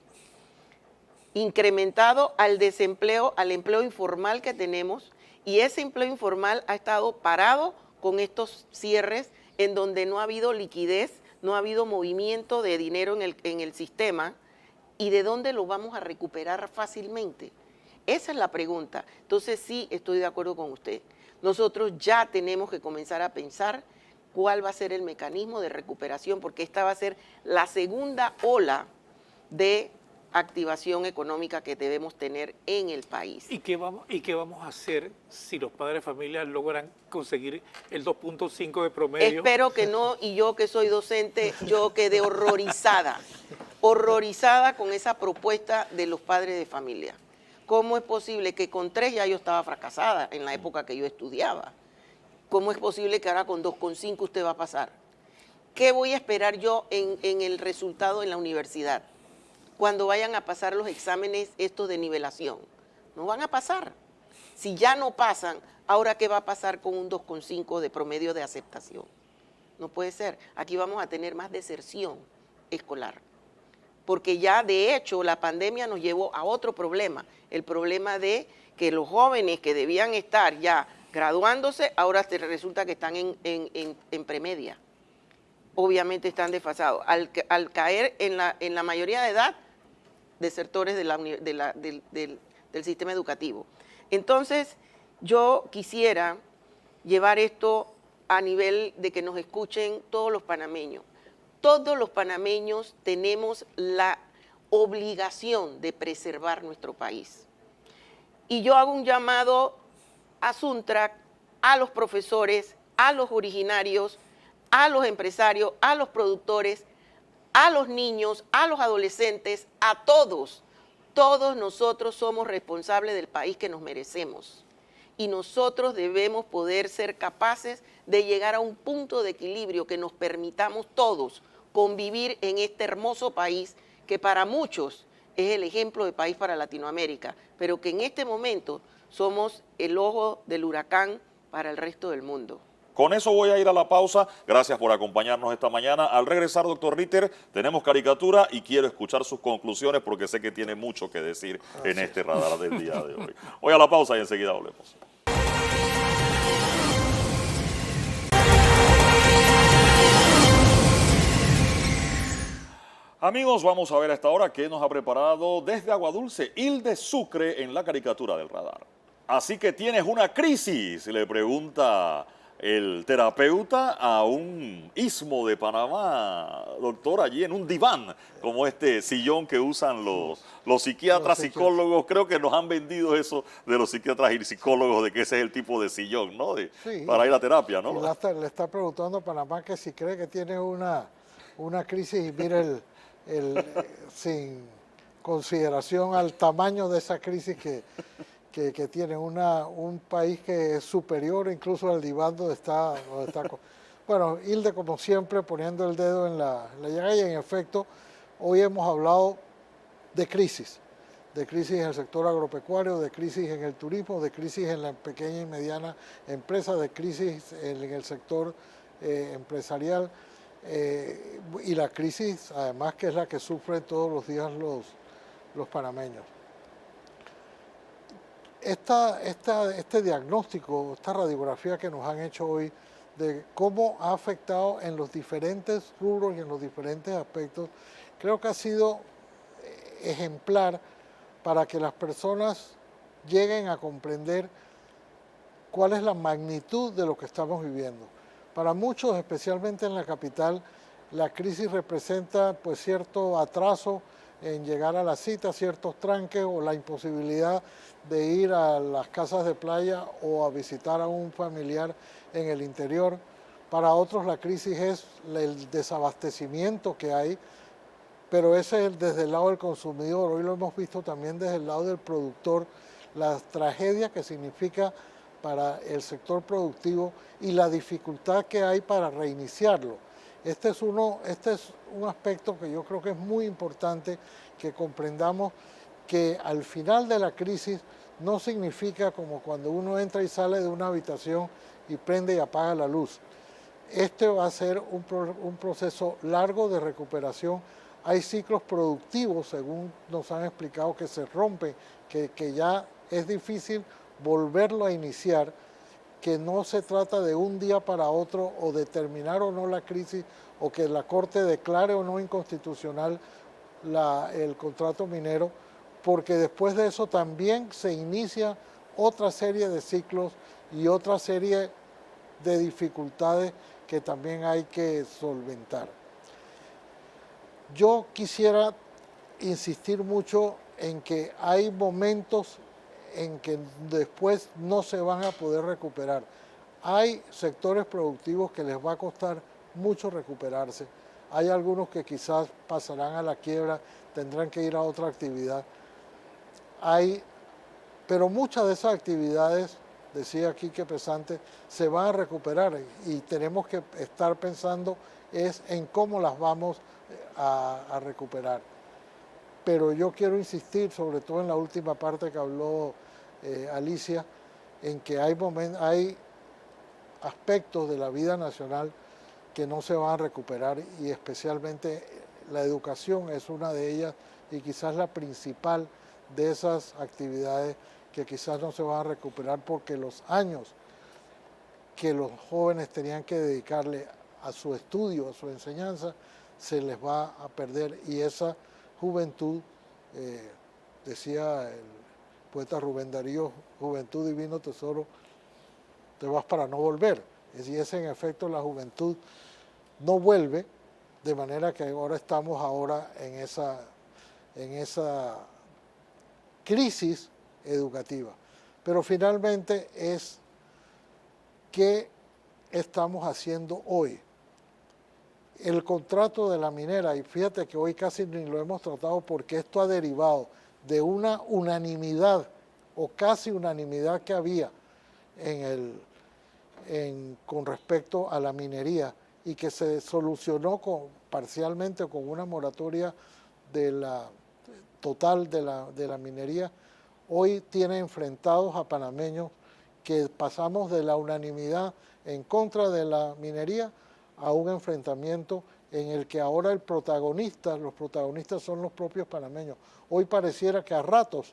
incrementado al desempleo, al empleo informal que tenemos, y ese empleo informal ha estado parado con estos cierres en donde no ha habido liquidez, no ha habido movimiento de dinero en el sistema, y de dónde lo vamos a recuperar fácilmente. Esa es la pregunta. Entonces sí, estoy de acuerdo con usted. Nosotros ya tenemos que comenzar a pensar cuál va a ser el mecanismo de recuperación, porque esta va a ser la segunda ola de activación económica que debemos tener en el país. ¿Y qué vamos a hacer si los padres de familia logran conseguir el 2.5 de promedio? Espero que no, y yo que soy docente, yo quedé horrorizada con esa propuesta de los padres de familia. ¿Cómo es posible que con 3 ya yo estaba fracasada en la época que yo estudiaba? ¿Cómo es posible que ahora con 2.5 usted va a pasar? ¿Qué voy a esperar yo en el resultado en la universidad? Cuando vayan a pasar los exámenes estos de nivelación. No van a pasar. Si ya no pasan, ¿ahora qué va a pasar con un 2.5 de promedio de aceptación? No puede ser. Aquí vamos a tener más deserción escolar. Porque ya de hecho la pandemia nos llevó a otro problema, el problema de que los jóvenes que debían estar ya graduándose, ahora resulta que están en premedia. Obviamente están desfasados. Al caer en la mayoría de edad, desertores del sistema educativo. Entonces, yo quisiera llevar esto a nivel de que nos escuchen todos los panameños. Todos los panameños tenemos la obligación de preservar nuestro país. Y yo hago un llamado a Suntrac, a los profesores, a los originarios, a los empresarios, a los productores, a los niños, a los adolescentes, a todos. Todos nosotros somos responsables del país que nos merecemos. Y nosotros debemos poder ser capaces de llegar a un punto de equilibrio que nos permitamos todos convivir en este hermoso país que para muchos es el ejemplo de país para Latinoamérica, pero que en este momento somos el ojo del huracán para el resto del mundo. Con eso voy a ir a la pausa. Gracias por acompañarnos esta mañana. Al regresar, doctor Ritter, tenemos caricatura y quiero escuchar sus conclusiones porque sé que tiene mucho que decir en este radar del día de hoy. Voy a la pausa y enseguida volvemos. Amigos, vamos a ver a esta hora qué nos ha preparado desde Aguadulce, Hilde Sucre, en la caricatura del radar. Así que tienes una crisis, le pregunta el terapeuta a un istmo de Panamá, doctor, allí en un diván, como este sillón que usan los psiquiatras, psicólogos. Creo que nos han vendido eso de los psiquiatras y psicólogos, de que ese es el tipo de sillón, ¿no? Sí, para ir a terapia, ¿no? Y le está preguntando a Panamá que si cree que tiene una crisis y mire sin consideración al tamaño de esa crisis que tiene un país que es superior incluso al diván donde está. Bueno, Hilde, como siempre, poniendo el dedo en la llaga, y en efecto, hoy hemos hablado de crisis en el sector agropecuario, de crisis en el turismo, de crisis en la pequeña y mediana empresa, de crisis en el sector empresarial, y la crisis, además, que es la que sufren todos los días los panameños. Este diagnóstico, esta radiografía que nos han hecho hoy de cómo ha afectado en los diferentes rubros y en los diferentes aspectos, creo que ha sido ejemplar para que las personas lleguen a comprender cuál es la magnitud de lo que estamos viviendo. Para muchos, especialmente en la capital, la crisis representa pues cierto atraso en llegar a la cita, ciertos tranques o la imposibilidad de ir a las casas de playa o a visitar a un familiar en el interior. Para otros la crisis es el desabastecimiento que hay, pero ese es desde el lado del consumidor. Hoy lo hemos visto también desde el lado del productor, la tragedia que significa para el sector productivo y la dificultad que hay para reiniciarlo. Este es un aspecto que yo creo que es muy importante que comprendamos, que al final de la crisis no significa como cuando uno entra y sale de una habitación y prende y apaga la luz. Este va a ser un proceso largo de recuperación. Hay ciclos productivos, según nos han explicado, que se rompen, que ya es difícil volverlo a iniciar, que no se trata de un día para otro o de terminar o no la crisis o que la Corte declare o no inconstitucional el contrato minero, porque después de eso también se inicia otra serie de ciclos y otra serie de dificultades que también hay que solventar. Yo quisiera insistir mucho en que hay momentos en que después no se van a poder recuperar. Hay sectores productivos que les va a costar mucho recuperarse. Hay algunos que quizás pasarán a la quiebra, tendrán que ir a otra actividad. Pero muchas de esas actividades, decía Quique Pesante, se van a recuperar y tenemos que estar pensando en cómo las vamos a recuperar. Pero yo quiero insistir, sobre todo en la última parte que habló Alicia, en que hay aspectos de la vida nacional que no se van a recuperar, y especialmente la educación es una de ellas y quizás la principal de esas actividades que quizás no se van a recuperar porque los años que los jóvenes tenían que dedicarle a su estudio, a su enseñanza, se les va a perder, y esa juventud, decía el poeta Rubén Darío, juventud divino tesoro, te vas para no volver. Y es en efecto la juventud no vuelve, de manera que ahora estamos en esa crisis educativa. Pero finalmente es qué estamos haciendo hoy el contrato de la minera, y fíjate que hoy casi ni lo hemos tratado porque esto ha derivado de una unanimidad o casi unanimidad que había con respecto a la minería y que se solucionó parcialmente con una moratoria total de la minería, hoy tiene enfrentados a panameños que pasamos de la unanimidad en contra de la minería a un enfrentamiento en el que ahora los protagonistas son los propios panameños. Hoy pareciera que a ratos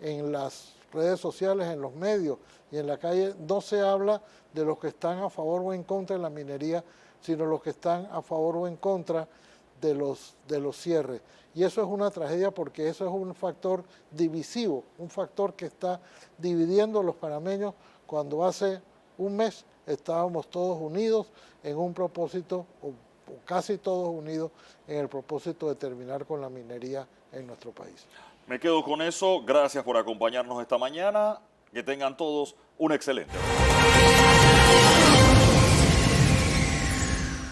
en las redes sociales, en los medios y en la calle no se habla de los que están a favor o en contra de la minería, sino los que están a favor o en contra de los cierres. Y eso es una tragedia porque eso es un factor divisivo, un factor que está dividiendo a los panameños cuando hace un mes estábamos todos unidos en un propósito, o casi todos unidos en el propósito de terminar con la minería en nuestro país. Me quedo con eso. Gracias por acompañarnos esta mañana. Que tengan todos un excelente día.